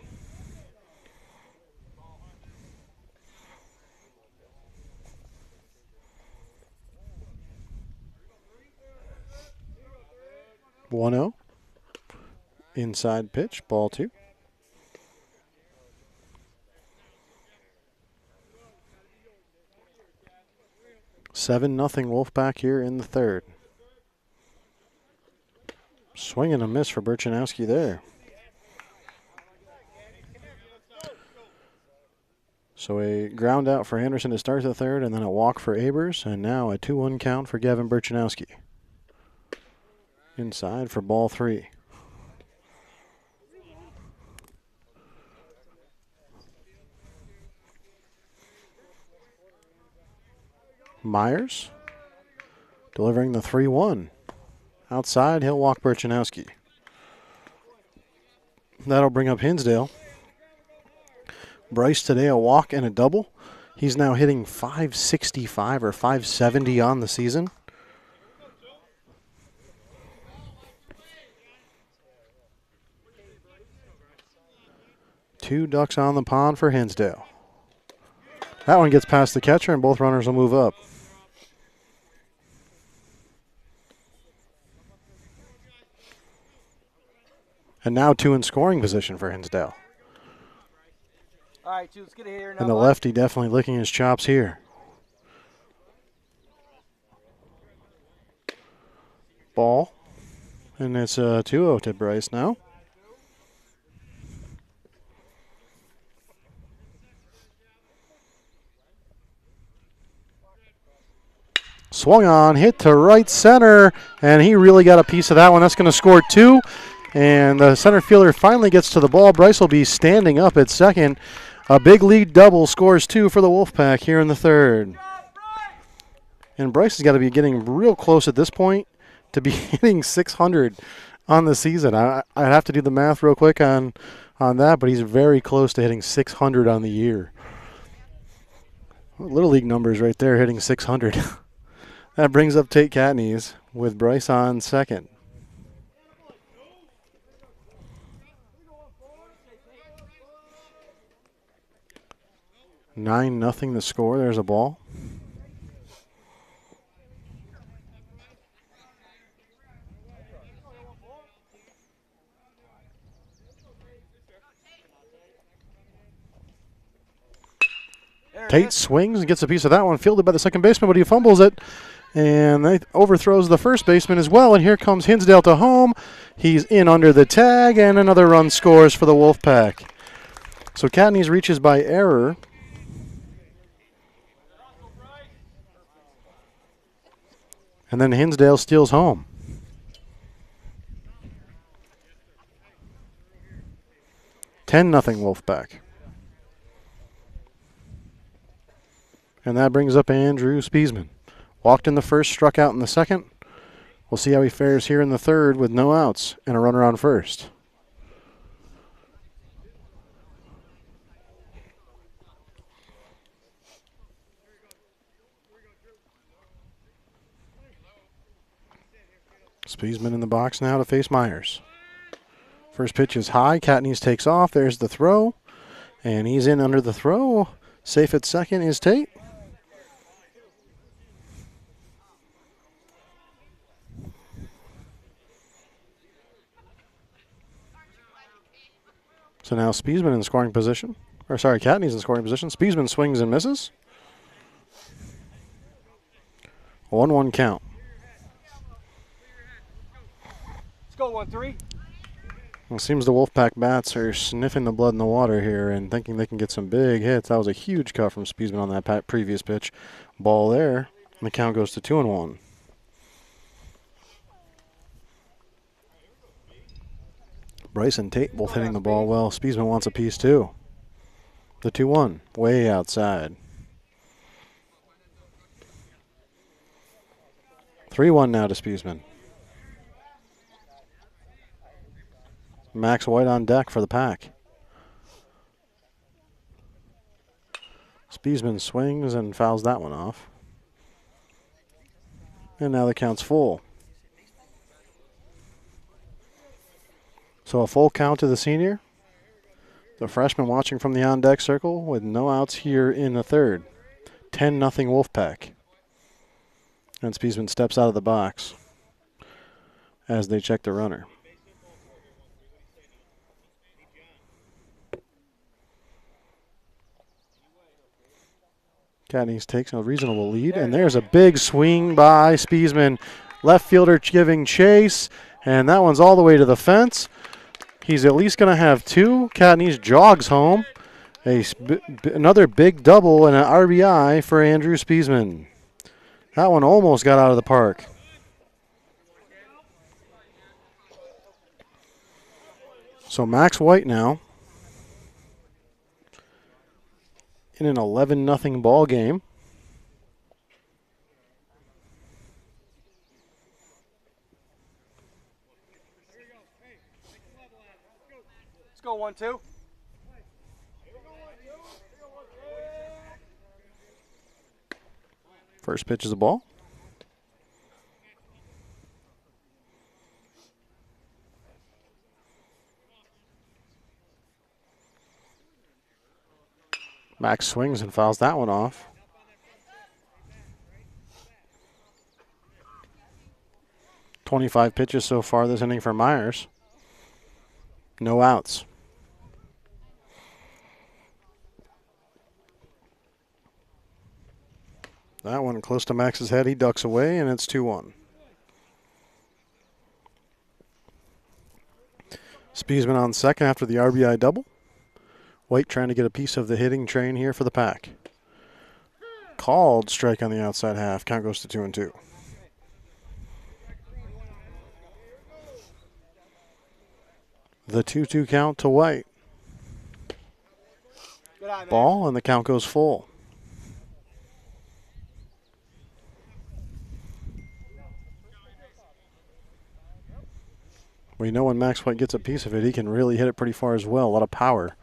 One-0. Inside pitch, ball 2. Seven nothing Wolfpack here in the third. Swing and a miss for Burchanowski there. So a ground out for Anderson to start the third, and then a walk for Abers, and now a 2-1 count for Gavin Burchanowski. Inside for ball 3. Myers delivering the 3-1. Outside, he'll walk Burchanowski. That'll bring up Hinsdale. Bryce today a walk and a double. He's now hitting .565 or .570 on the season. Two ducks on the pond for Hinsdale. That one gets past the catcher and both runners will move up. And now two in scoring position for Hinsdale. All right, let's get it here. And the lefty definitely licking his chops here. Ball. And it's a 2-0 to Bryce now. Swung on, hit to right center, and he really got a piece of that one. That's going to score 2. And the center fielder finally gets to the ball. Bryce will be standing up at second. A big lead double scores 2 for the Wolfpack here in the third. And Bryce has got to be getting real close at this point to be hitting .600 on the season. I'd have to do the math real quick on that, but he's very close to hitting .600 on the year. Little league numbers right there, hitting .600. That brings up Tate Catneys with Bryce on second. 9-0 the score. There's a ball. Tate swings and gets a piece of that one, fielded by the second baseman, but he fumbles it. And that overthrows the first baseman as well. And here comes Hinsdale to home. He's in under the tag, and another run scores for the Wolfpack. So Catneys reaches by error. And then Hinsdale steals home. (10-0) Wolfpack. And that brings up Andrew Spiesman. Walked in the first, struck out in the second. We'll see how he fares here in the third with no outs and a runner on first. Spiesman in the box now to face Myers. First pitch is high. Catneys takes off. There's the throw. And he's in under the throw. Safe at second is Tate. So now Spiesman in scoring position. Or sorry, Catneys in scoring position. Spiesman swings and misses. 1-1 count. Let's go 1-3. It seems the Wolfpack bats are sniffing the blood in the water here and thinking they can get some big hits. That was a huge cut from Spiesman on that previous pitch. Ball there, and the count goes to 2-1. Bryce and Tate both hitting the ball well. Spiesman wants a piece too. The 2-1, way outside. 3-1 now to Spiesman. Max White on deck for the pack. Spiesman swings and fouls that one off. And now the count's full. So a full count to the senior. The freshman watching from the on-deck circle with no outs here in the third. 10-0 Wolfpack. And Spiesman steps out of the box as they check the runner. Catneys takes a reasonable lead, and there's a big swing by Spiesman. Left fielder giving chase, and that one's all the way to the fence. He's at least going to have 2. Catneys jogs home. Another big double and an RBI for Andrew Spiesman. That one almost got out of the park. So Max White now in an 11-0 ball game. go 1-2. First pitch is a ball. Max swings and fouls that one off. .25 pitches so far this inning for Myers. No outs. That one close to Max's head. He ducks away, and it's 2-1. Spiesman on second after the RBI double. White trying to get a piece of the hitting train here for the Pack. Called strike on the outside half. Count goes to 2-2. The 2-2 count to White. Ball, and the count goes full. We know when Max White gets a piece of it, he can really hit it pretty far as well. A lot of power.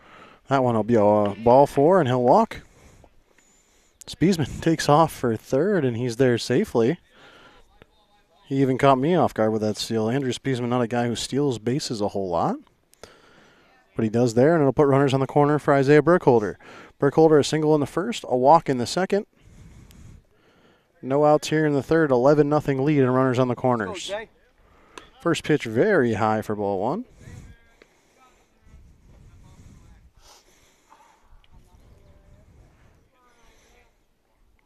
That one will be a ball 4, and he'll walk. Spiesman takes off for third, and he's there safely. He even caught me off guard with that steal. Andrew Spiesman, not a guy who steals bases a whole lot, but he does there, and it'll put runners on the corner for Isaiah Burkholder. Burkholder a single in the first, a walk in the second. No outs here in the third. 11-0 lead, and runners on the corners. First pitch very high for ball 1.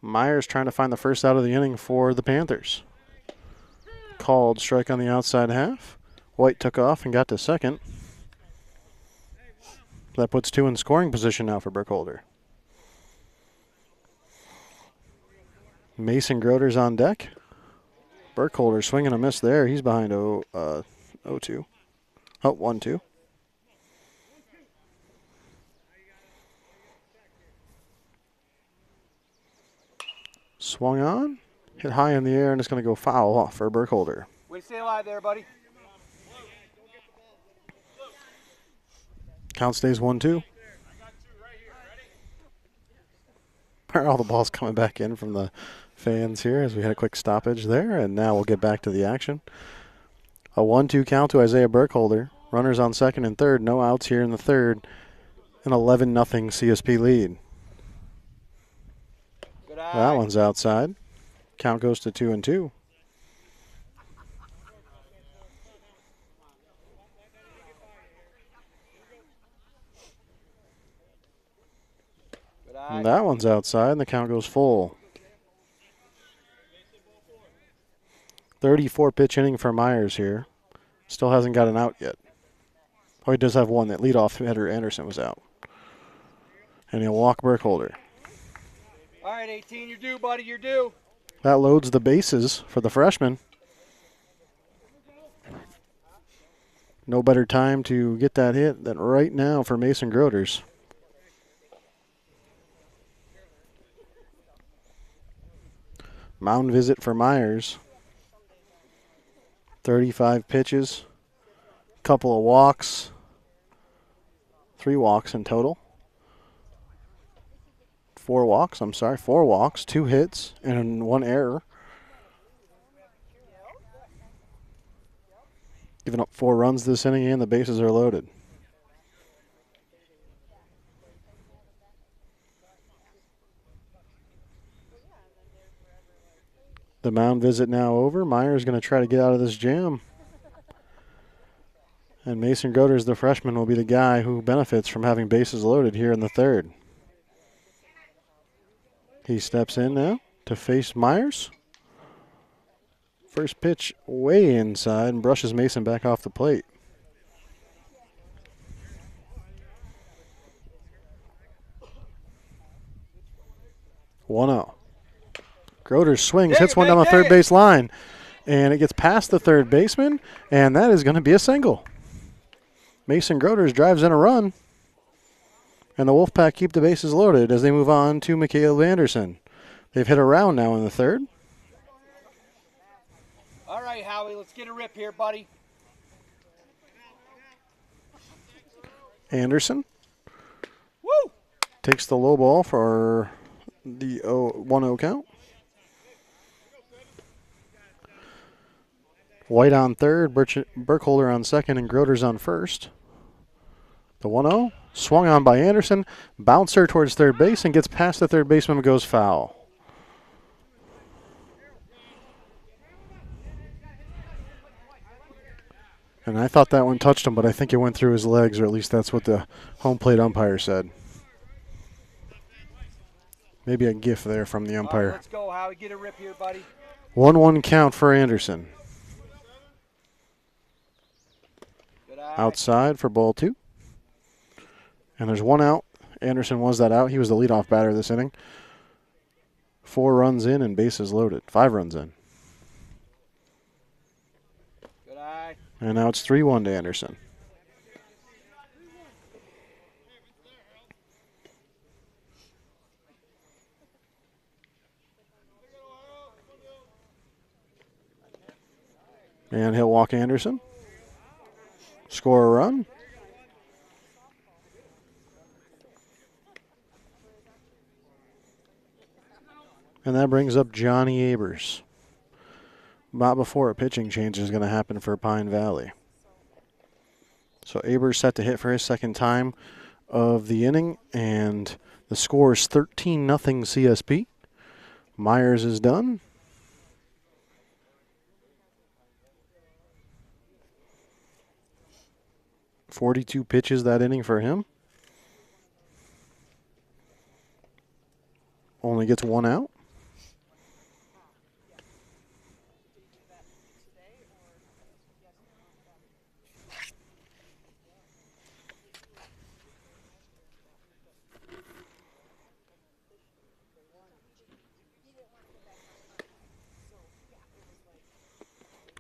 Myers trying to find the first out of the inning for the Panthers. Called strike on the outside half. White took off and got to second. That puts 2 in scoring position now for Burkholder. Mason Groder's on deck. Burkholder swinging a miss there. He's behind 0-2. Oh, 1-2. Swung on, hit high in the air, and it's going to go foul off for Burkholder. Way to stay alive there, buddy. Count stays 1-2. All the balls coming back in from the fans here as we had a quick stoppage there, and now we'll get back to the action. A 1-2 count to Isaiah Burkholder. Runners on second and third. No outs here in the third. An 11-0 CSP lead. That one's outside. Count goes to 2-2. And that one's outside, and the count goes full. 34-pitch inning for Myers here. Still hasn't got an out yet. Oh, he does have one. That leadoff hitter Anderson was out. And he'll walk Burkholder. All right, 18, you're due, buddy, you're due. That loads the bases for the freshman. No better time to get that hit than right now for Mason Groders. Mound visit for Myers. 35 pitches, couple of walks, 3 walks in total. 4 walks, 2 hits, and 1 error. Giving up 4 runs this inning, and the bases are loaded. The mound visit now over. Myers going to try to get out of this jam. And Mason Groders, the freshman, will be the guy who benefits from having bases loaded here in the third. He steps in now to face Myers. First pitch way inside and brushes Mason back off the plate. One-0. Groders swings, hits one down the third base line, and it gets past the third baseman, and that is going to be a single. Mason Groders drives in a run, and the Wolfpack keep the bases loaded as they move on to Mikhail Anderson. They've hit a round now in the third. All right, Howie, let's get a rip here, buddy. Anderson takes the low ball for the 1-0 count. White on third, Burkholder on second, and Groder's on first. The 1-0, swung on by Anderson, bouncer towards third base, and gets past the third baseman and goes foul. And I thought that one touched him, but I think it went through his legs, or at least that's what the home plate umpire said. Maybe a gif there from the umpire. Right, let's go, Howie. Get a rip here, buddy. 1-1 count for Anderson. Outside for ball 2. And there's 1 out. Anderson was that out. He was the leadoff batter this inning. 4 runs in and bases loaded. 5 runs in. Good eye. And now it's 3-1 to Anderson. And he'll walk Anderson. Score a run. And that brings up Johnny Abers. Not before a pitching change is going to happen for Pine Valley. So Abers set to hit for his second time of the inning, and the score is 13-0 CSP. Myers is done. .42 pitches that inning for him. Only gets 1 out.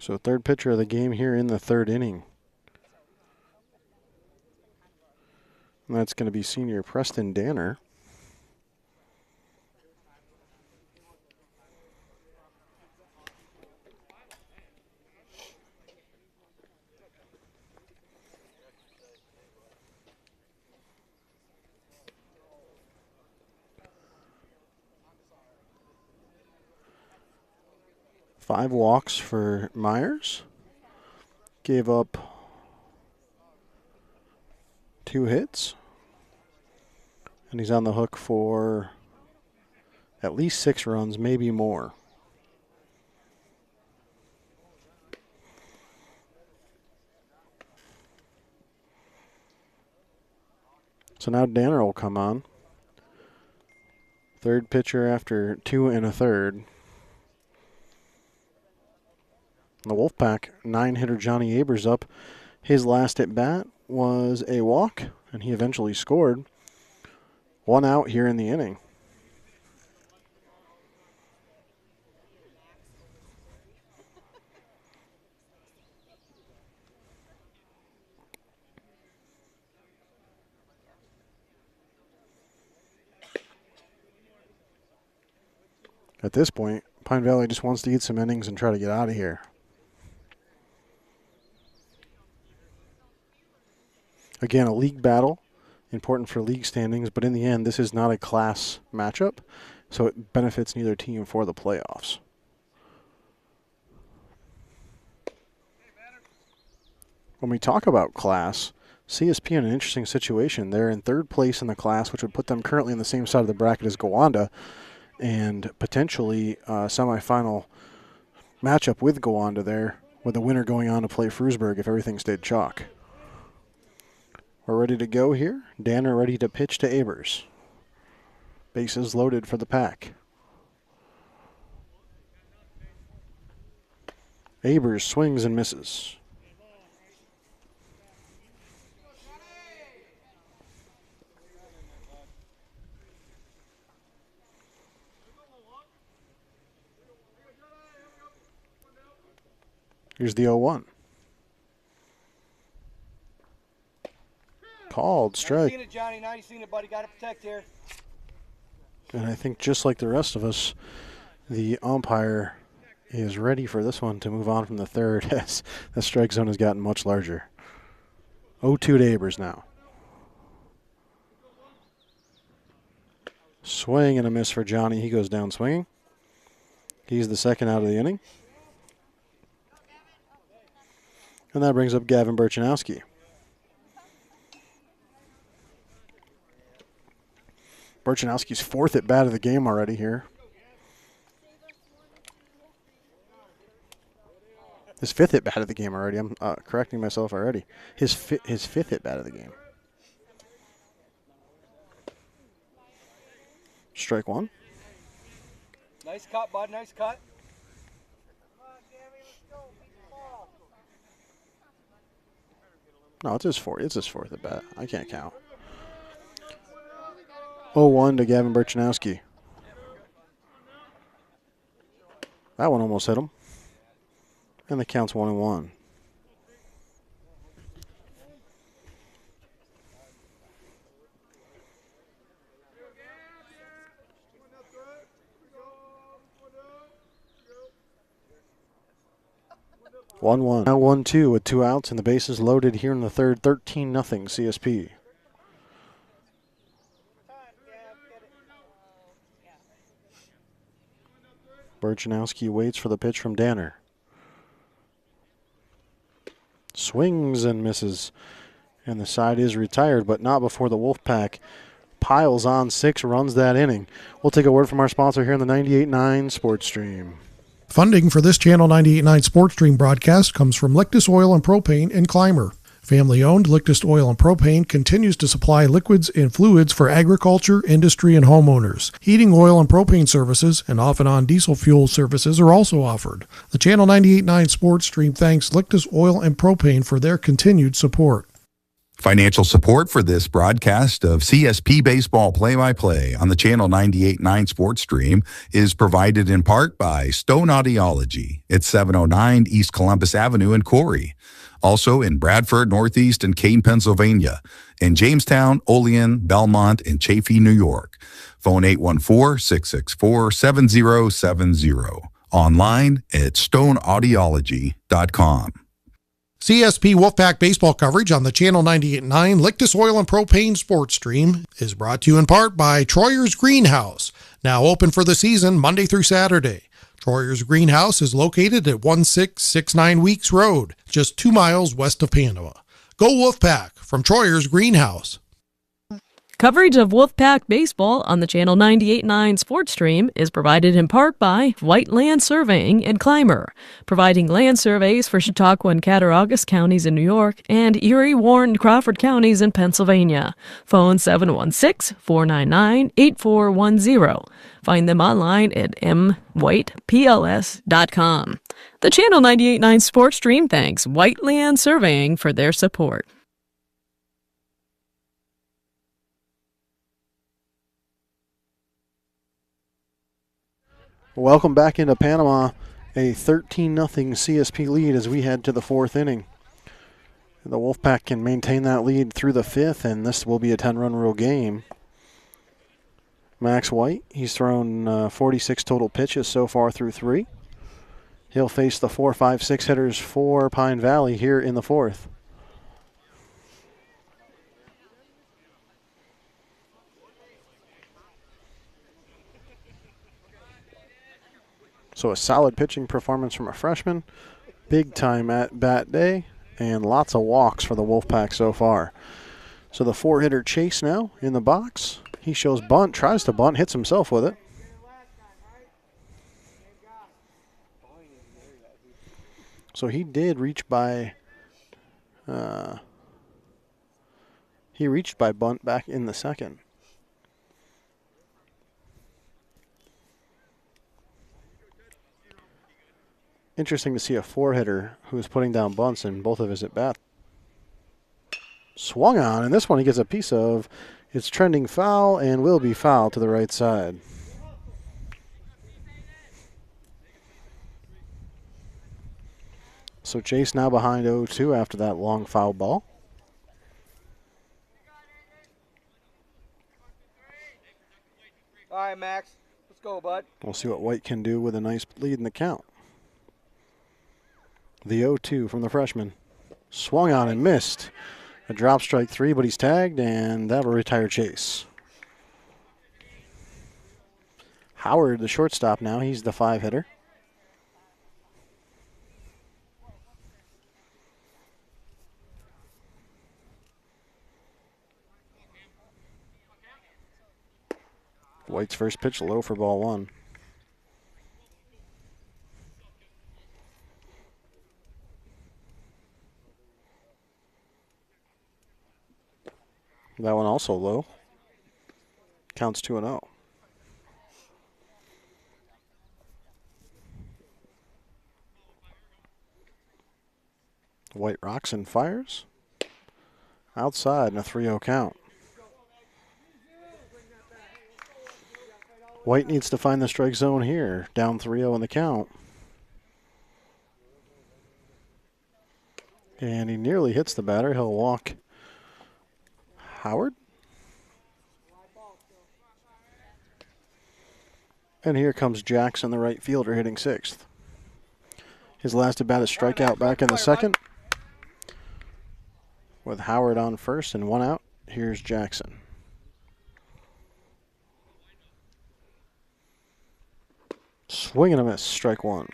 So third pitcher of the game here in the third inning. And that's going to be senior Preston Danner. Five walks for Myers. Gave up 2 hits. And he's on the hook for at least 6 runs, maybe more. So now Danner will come on. Third pitcher after 2 1/3. The Wolfpack 9-hitter Johnny Abers up. His last at bat was a walk, and he eventually scored. 1 out here in the inning. At this point, Pine Valley just wants to get some innings and try to get out of here. Again, a league battle, important for league standings, but in the end, this is not a class matchup, so it benefits neither team for the playoffs. When we talk about class, CSP in an interesting situation. They're in third place in the class, which would put them currently on the same side of the bracket as Gowanda, and potentially a semifinal matchup with Gowanda there, with the winner going on to play Frewsburg if everything stayed chalk. We're ready to go here. Danner ready to pitch to Abers. Bases loaded for the Pack. Abers swings and misses. Here's the 0-1. Called strike. Seen it, Johnny. Now you've seen it, buddy. Got to protect here. And I think just like the rest of us, the umpire is ready for this one to move on from the third as the strike zone has gotten much larger. 0-2 to Abers now. Swing and a miss for Johnny. He goes down swinging. He's the second out of the inning. And that brings up Gavin Burchanowski. Burchanowski's fourth at bat of the game already here. His fifth at bat of the game already. I'm correcting myself already. His fifth at bat of the game. Strike one. Nice cut, bud. Nice cut. No, it's his fourth. It's his fourth at bat. I can't count. 0-1 to Gavin Burchanowski. That one almost hit him. And the count's 1-1. Now 1-2 with 2 outs and the bases loaded here in the third. 13-0 CSP. Burchanowski waits for the pitch from Danner. Swings and misses. And the side is retired, but not before the Wolfpack piles on 6 runs that inning. We'll take a word from our sponsor here in the 98.9 Sports Stream. Funding for this Channel 98.9 Sports Stream broadcast comes from Lictus Oil and Propane in Clymer. Family-owned Lictus Oil and Propane continues to supply liquids and fluids for agriculture, industry, and homeowners. Heating oil and propane services and off-and-on diesel fuel services are also offered. The Channel 98.9 Sports Stream thanks Lictus Oil and Propane for their continued support. Financial support for this broadcast of CSP Baseball Play-by-Play on the Channel 98.9 Sports Stream is provided in part by Stone Audiology at 709 East Columbus Avenue in Corry. Also in Bradford, Northeast, and Kane, Pennsylvania. In Jamestown, Olean, Belmont, and Chaffee, New York. Phone 814-664-7070. Online at stoneaudiology.com. CSP Wolfpack Baseball coverage on the Channel 98.9 Lictus Oil and Propane Sports Stream is brought to you in part by Troyer's Greenhouse, now open for the season Monday through Saturday. Troyer's Greenhouse is located at 1669 Weeks Road, just 2 miles west of Panama. Go Wolfpack from Troyer's Greenhouse. Coverage of Wolfpack Baseball on the Channel 98.9 Sports Stream is provided in part by Whiteland Surveying in Clymer, providing land surveys for Chautauqua and Cattaraugus counties in New York and Erie, Warren, and Crawford counties in Pennsylvania. Phone 716-499-8410. Find them online at mwhitepls.com. The Channel 98.9 Sports Stream thanks Whiteland Surveying for their support. Welcome back into Panama. A 13-0 CSP lead as we head to the 4th inning. The Wolfpack can maintain that lead through the 5th, and this will be a 10-run rule game. Max White, he's thrown 46 total pitches so far through 3. He'll face the 4, 5, 6 hitters for Pine Valley here in the 4th. So a solid pitching performance from a freshman, big time at bat day, and lots of walks for the Wolfpack so far. So the 4-hitter Chase now in the box. He shows bunt, tries to bunt, hits himself with it. So he did reach by, he reached by bunt back in the 2nd. Interesting to see a 4-hitter who's putting down bunts in both of his at-bats. Swung on, and this one he gets a piece of. It's trending foul and will be foul to the right side. So Chase now behind 0-2 after that long foul ball. All right, Max. Let's go, bud. We'll see what White can do with a nice lead in the count. The 0-2 from the freshman. Swung on and missed. A drop strike 3, but he's tagged, and that'll retire Chase. Howard, the shortstop now. He's the 5-hitter. White's first pitch low for ball 1. That one also low. Counts 2-0. White rocks and fires. Outside and a 3-0 count. White needs to find the strike zone here. Down 3-0 in the count. And he nearly hits the batter. He'll walk Howard. And here comes Jackson, the right fielder, hitting 6th. His last at bat is strikeout back in the 2nd. With Howard on first and 1 out, here's Jackson. Swing and a miss, strike 1.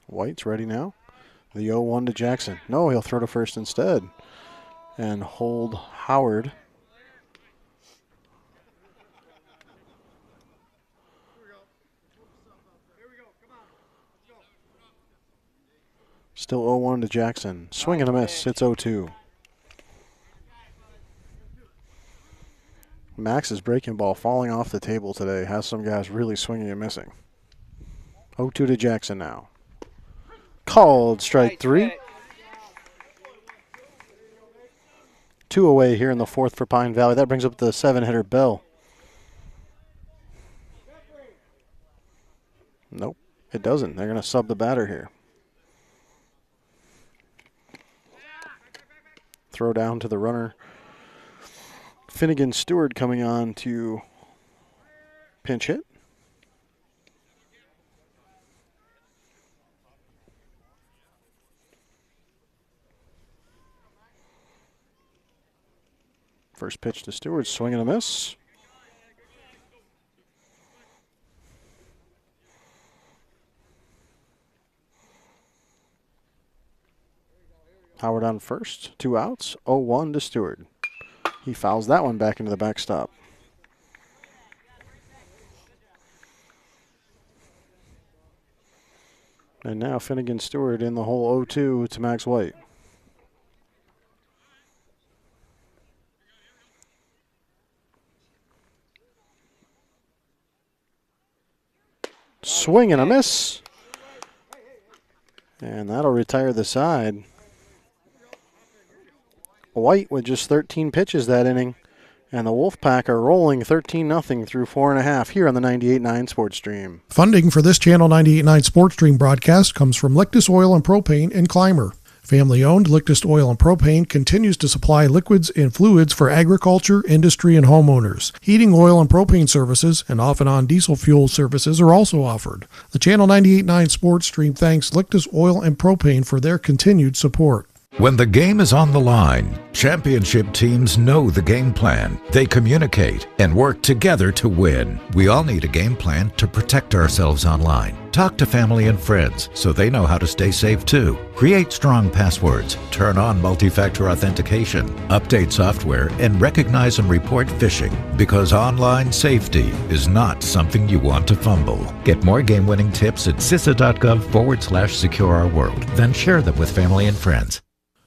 White's ready now. The 0-1 to Jackson. No, he'll throw to first instead and hold Howard. Still 0-1 to Jackson. Swing and a miss. It's 0-2. Max's breaking ball falling off the table today. Has some guys really swinging and missing. 0-2 to Jackson now. Called strike 3. 2 away here in the 4th for Pine Valley. That brings up the 7-hitter Bell. Nope, it doesn't. They're going to sub the batter here. Throw down to the runner. Finnegan Stewart coming on to pinch hit. First pitch to Stewart, swing and a miss. Howard on first, 2 outs, 0-1 to Stewart. He fouls that one back into the backstop. And now Finnegan Stewart in the hole 0-2 to Max White. Swing and a miss. And that'll retire the side. White with just 13 pitches that inning. And the Wolfpack are rolling 13-0 through 4.5 here on the 98.9 Sports Stream. Funding for this Channel 98.9 Sports Stream broadcast comes from Lictus Oil and Propane in Clymer. Family-owned, Lictus Oil and Propane continues to supply liquids and fluids for agriculture, industry, and homeowners. Heating, oil, and propane services and off-and-on diesel fuel services are also offered. The Channel 98.9 Sports Stream thanks Lictus Oil and Propane for their continued support. When the game is on the line, championship teams know the game plan. They communicate and work together to win. We all need a game plan to protect ourselves online. Talk to family and friends so they know how to stay safe too. Create strong passwords, turn on multi-factor authentication, update software, and recognize and report phishing, because online safety is not something you want to fumble. Get more game-winning tips at CISA.gov/secure-our-world. Then share them with family and friends.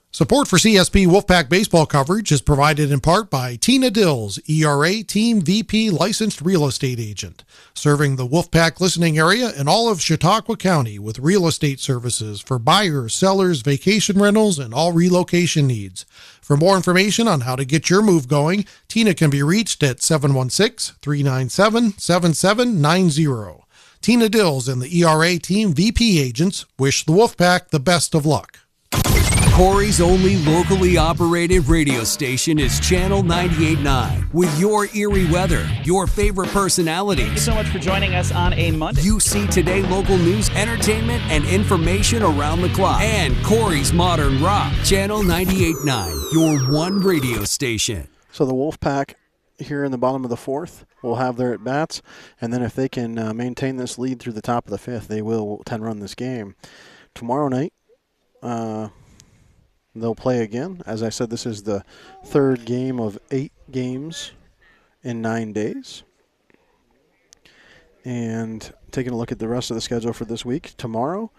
Support for CSP Wolfpack Baseball coverage is provided in part by Tina Dills, ERA Team VP Licensed Real Estate Agent, serving the Wolfpack listening area and all of Chautauqua County with real estate services for buyers, sellers, vacation rentals, and all relocation needs. For more information on how to get your move going, Tina can be reached at 716-397-7790. Tina Dills and the ERA Team VP Agents wish the Wolfpack the best of luck. Corry's only locally operated radio station is Channel 98.9 with your Erie weather, your favorite personalities. Thank you so much for joining us on a Monday. You see today local news, entertainment, and information around the clock. And Corry's modern rock. Channel 98.9, your one radio station. So the Wolfpack here in the bottom of the fourth will have their at-bats, and then if they can maintain this lead through the top of the fifth, they will 10-run this game. Tomorrow night, they'll play again. As I said, this is the third game of 8 games in 9 days. And taking a look at the rest of the schedule for this week, tomorrow,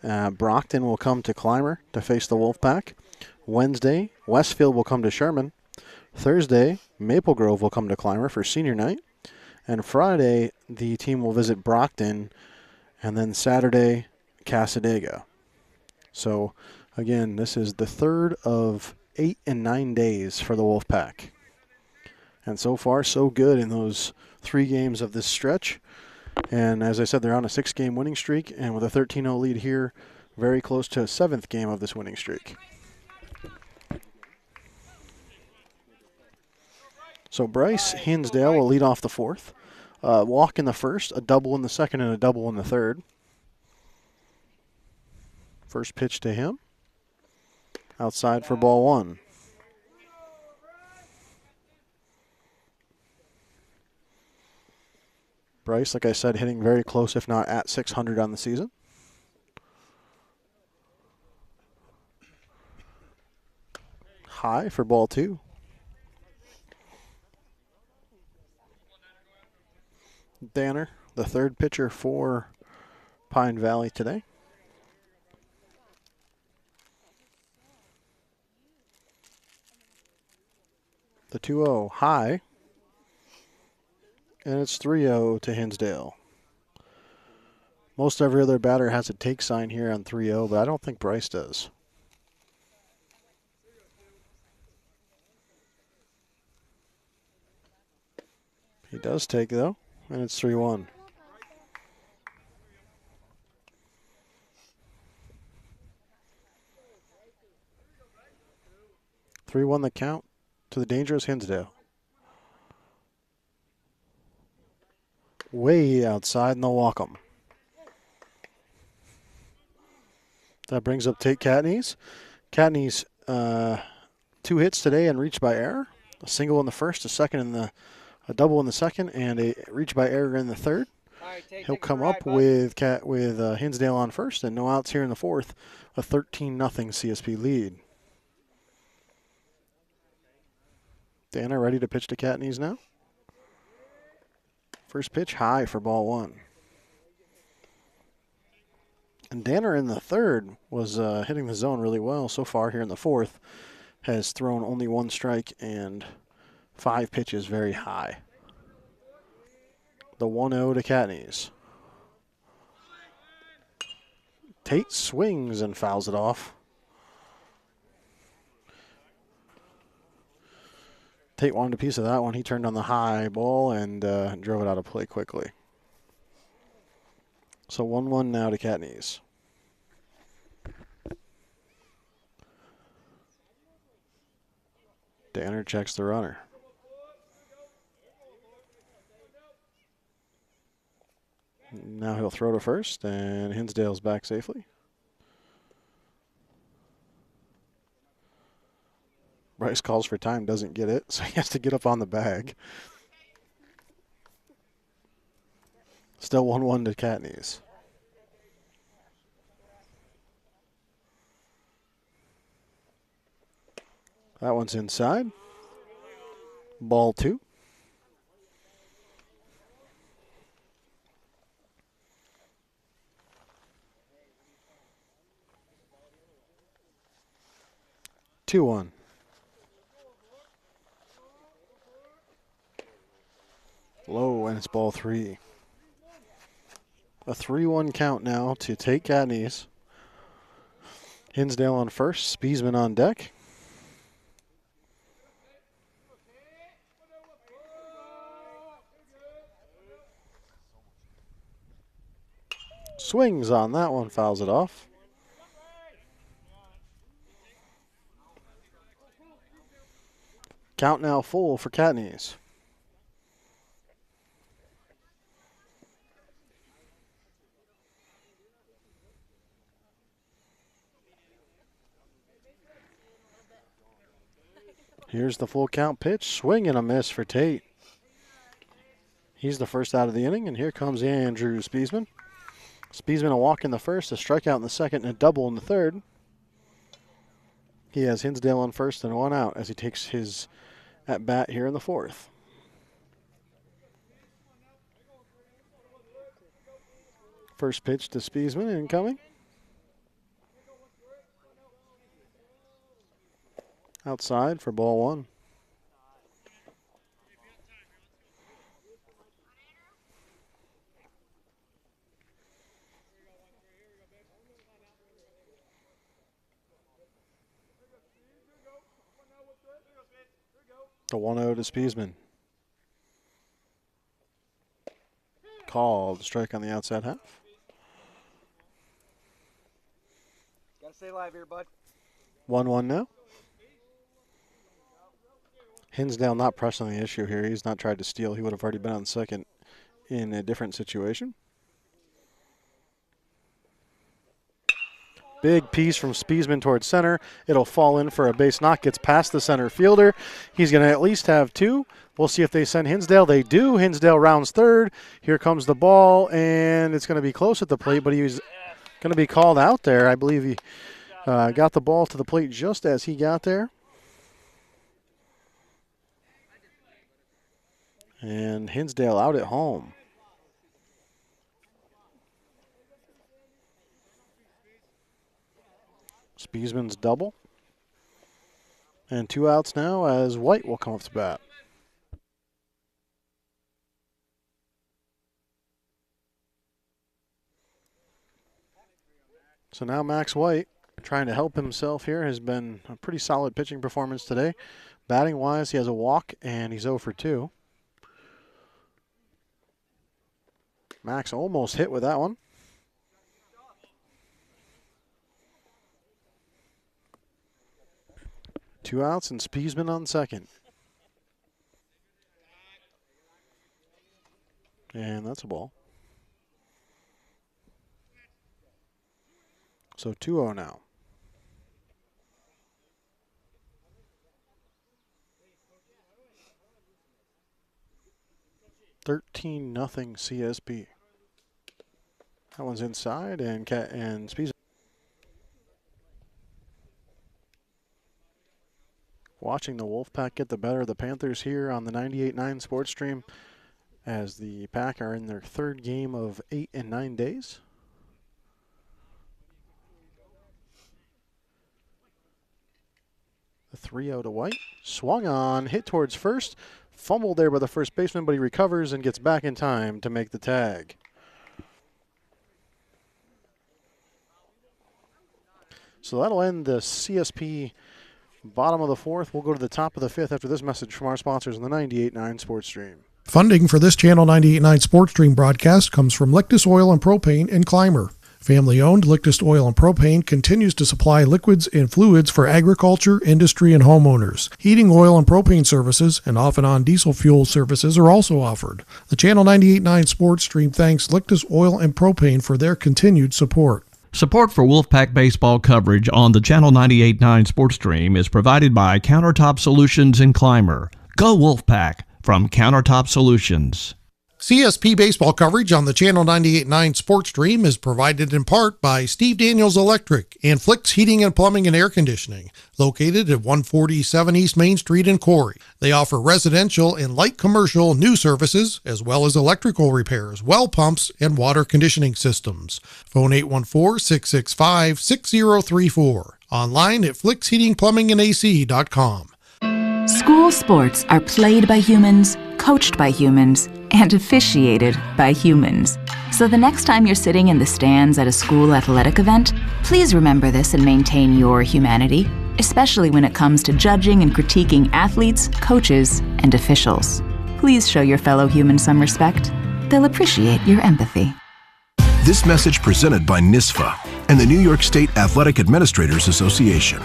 Brockton will come to Clymer to face the Wolfpack. Wednesday, Westfield will come to Sherman. Thursday, Maple Grove will come to Clymer for senior night. And Friday, the team will visit Brockton. And then Saturday, Cassadaga. So, again, this is the third of 8 and 9 days for the Wolfpack. And so far, so good in those 3 games of this stretch. And as I said, they're on a 6-game winning streak. And with a 13-0 lead here, very close to a 7th game of this winning streak. So Bryce Hinsdale will lead off the fourth. Walk in the first, a double in the second, and a double in the third. First pitch to him. Outside for ball 1. Bryce, like I said, hitting very close, if not at 600 on the season. High for ball 2. Danner, the third pitcher for Pine Valley today. The 2-0 high, and it's 3-0 to Hinsdale. Most every other batter has a take sign here on 3-0, but I don't think Bryce does. He does take, though. And it's 3-1. The count to the dangerous Hinsdale. Way outside, and they'll walk him. That brings up Tate Catney's. Catney's 2 hits today and reached by error. A single in the first, a double in the second, and a reach by error in the third. He'll come up with Hinsdale on first, and no outs here in the fourth. A 13-0 CSP lead. Danner ready to pitch to Catney's now. First pitch high for ball 1. And Danner in the third was hitting the zone really well. So far here in the fourth, has thrown only 1 strike and 5 pitches very high. The 1-0 to Catney's. Tate swings and fouls it off. Tate wanted a piece of that one. He turned on the high ball and drove it out of play quickly. So 1-1 now to Catney's. Danner checks the runner. Now he'll throw to first, and Hinsdale's back safely. Bryce calls for time, doesn't get it, so he has to get up on the bag. Still 1-1 to Catney's. That one's inside. Ball 2. Low, and it's ball 3. A 3-1 count now to Tate Catney's. Hinsdale on first, Spiesman on deck. Swings on that one, fouls it off. Count now full for Katniss. Here's the full count pitch. Swing and a miss for Tate. He's the first out of the inning, and here comes Andrew Spiesman. Spiesman a walk in the first, a strikeout in the second, and a double in the third. He has Hinsdale on first and one out as he takes his at-bat here in the fourth. First pitch to Spiesman, incoming. Outside for ball one. The 1-0 to Spiesman. Called strike on the outside half. Gotta stay live here, bud. 1-1 now. Hinsdale not pressing the issue here. He's not tried to steal. He would have already been on second in a different situation. Big piece from Spiesman towards center. It'll fall in for a base knock. Gets past the center fielder. He's going to at least have two. We'll see if they send Hinsdale. They do. Hinsdale rounds third. Here comes the ball, and it's going to be close at the plate, but he was going to be called out there. I believe he got the ball to the plate just as he got there. And Hinsdale out at home. Spiesman's double. And 2 outs now as White will come up to bat. So now Max White, trying to help himself here, has been a pretty solid pitching performance today. Batting wise, he has a walk and he's 0 for 2. Max almost hit with that one. Two outs and Spiesman on second. And that's a ball. So 2-0 now. 13-0 CSP. That one's inside, and Spiesman watching the Wolfpack get the better of the Panthers here on the 98.9 Sports Stream as the Pack are in their third game of 8 and 9 days. The 3-0 to White. Swung on, hit towards first. Fumbled there by the first baseman, but he recovers and gets back in time to make the tag. So that'll end the CSP bottom of the fourth. We'll go to the top of the fifth after this message from our sponsors on the 98.9 Sports Stream. Funding for this Channel 98.9 Sports Stream broadcast comes from Lictus Oil and Propane in Clymer. Family-owned Lictus Oil and Propane continues to supply liquids and fluids for agriculture, industry, and homeowners. Heating oil and propane services and off-and-on diesel fuel services are also offered. The Channel 98.9 Sports Stream thanks Lictus Oil and Propane for their continued support. Support for Wolfpack baseball coverage on the Channel 98.9 Sports Stream is provided by Countertop Solutions in Clymer. Go Wolfpack from Countertop Solutions. CSP baseball coverage on the Channel 98.9 Sports Stream is provided in part by Steve Daniels Electric and Flicks Heating and Plumbing and Air Conditioning, located at 147 East Main Street in Corry. They offer residential and light commercial new services, as well as electrical repairs, well pumps, and water conditioning systems. Phone 814-665-6034. Online at flicksheatingplumbingandac.com. School sports are played by humans, coached by humans, and officiated by humans. So the next time you're sitting in the stands at a school athletic event, please remember this and maintain your humanity, especially when it comes to judging and critiquing athletes, coaches, and officials. Please show your fellow humans some respect. They'll appreciate your empathy. This message presented by NISFA and the New York State Athletic Administrators Association.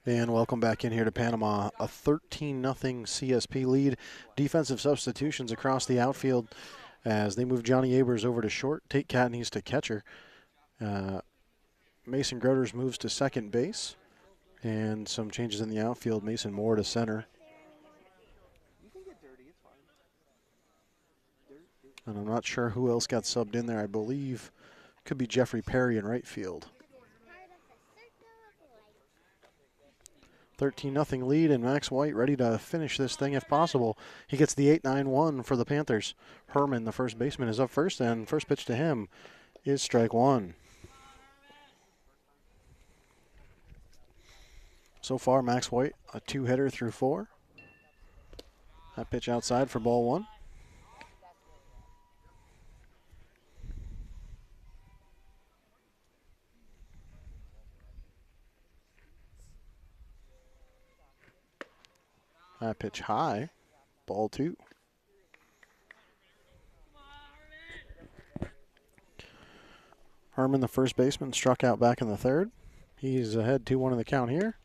And welcome back in here to Panama. A 13-0 CSP lead. Defensive substitutions across the outfield as they move Johnny Abers over to short. Tate Catneys to catcher. Mason Groders moves to second base. And some changes in the outfield. Mason Moore to center. And I'm not sure who else got subbed in there. I believe could be Jeffrey Perry in right field. 13-0 lead, and Max White ready to finish this thing if possible. He gets the 8-9-1 for the Panthers. Herman, the first baseman, is up first, and first pitch to him is strike one. So far, Max White, a two-hitter through four. That pitch outside for ball one. That pitch high, ball two. Herman, the first baseman, struck out back in the third. He's ahead 2-1 in the count here.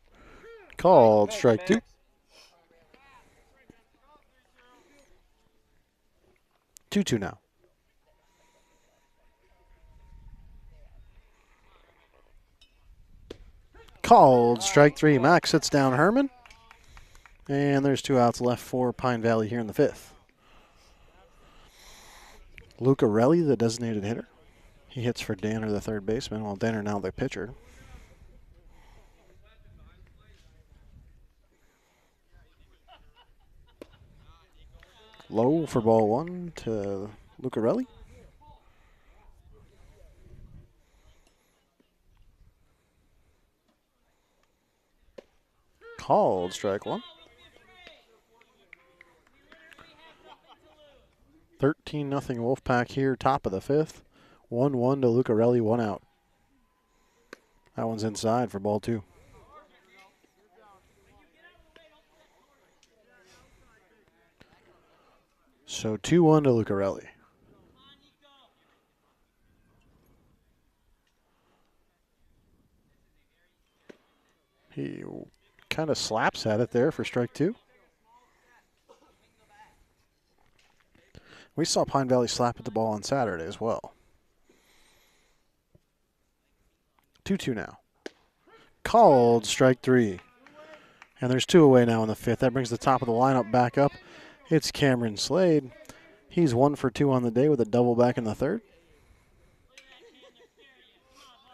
Called strike two. Two now. Called strike three. Max sits down Herman. And there's 2 outs left for Pine Valley here in the fifth. Lucarelli, the designated hitter. He hits for Danner, the third baseman, while Danner now the pitcher. Low for ball one to Lucarelli. Called strike one. 13-0 Wolfpack here, top of the fifth. 1-1 to Lucarelli, 1 out. That one's inside for ball two. So 2-1 to Lucarelli. He kind of slaps at it there for strike two. We saw Pine Valley slap at the ball on Saturday as well. 2-2 now. Called strike three. And there's 2 away now in the fifth. That brings the top of the lineup back up. It's Cameron Slade. He's 1 for 2 on the day with a double back in the third.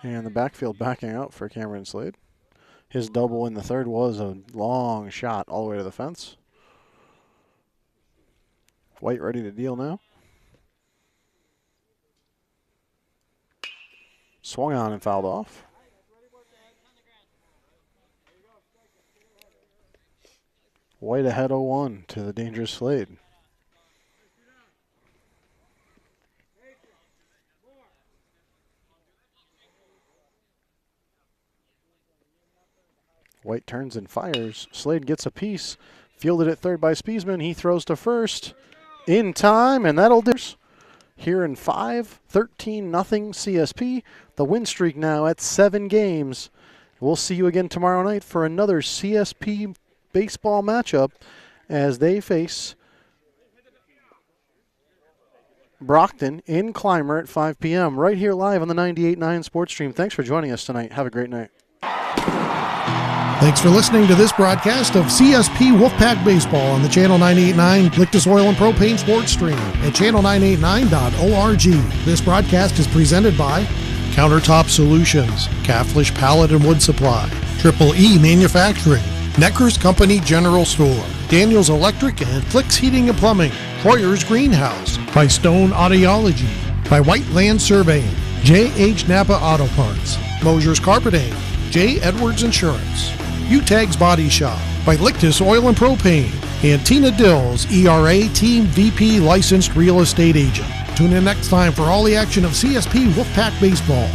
And the backfield backing out for Cameron Slade. His double in the third was a long shot all the way to the fence. White ready to deal now. Swung on and fouled off. White ahead 0-1 to the dangerous Slade. White turns and fires. Slade gets a piece. Fielded at third by Spiesman. He throws to first. In time, and that'll do. Here in 5, 13-0 CSP. The win streak now at 7 games. We'll see you again tomorrow night for another CSP baseball matchup as they face Brockton in Clymer at 5 p.m. right here live on the 98.9 Sports Stream. Thanks for joining us tonight. Have a great night. Thanks for listening to this broadcast of CSP Wolfpack Baseball on the Channel 98.9 Lictus Oil and Propane Sports Stream at channel989.org. This broadcast is presented by Countertop Solutions, Caflisch Pallet and Wood Supply, Triple E Manufacturing, Necker's Company General Store, Daniels Electric and Flicks Heating and Plumbing, Troyer's Greenhouse, by Stone Audiology, by Whiteland Surveying, J.H. Napa Auto Parts, Mosher Carpeting, J. Edwards Insurance, Utegg's Body Shop, by Lictus Oil and Propane, and Tina Dills, ERA Team VP Licensed Real Estate Agent. Tune in next time for all the action of CSP Wolfpack Baseball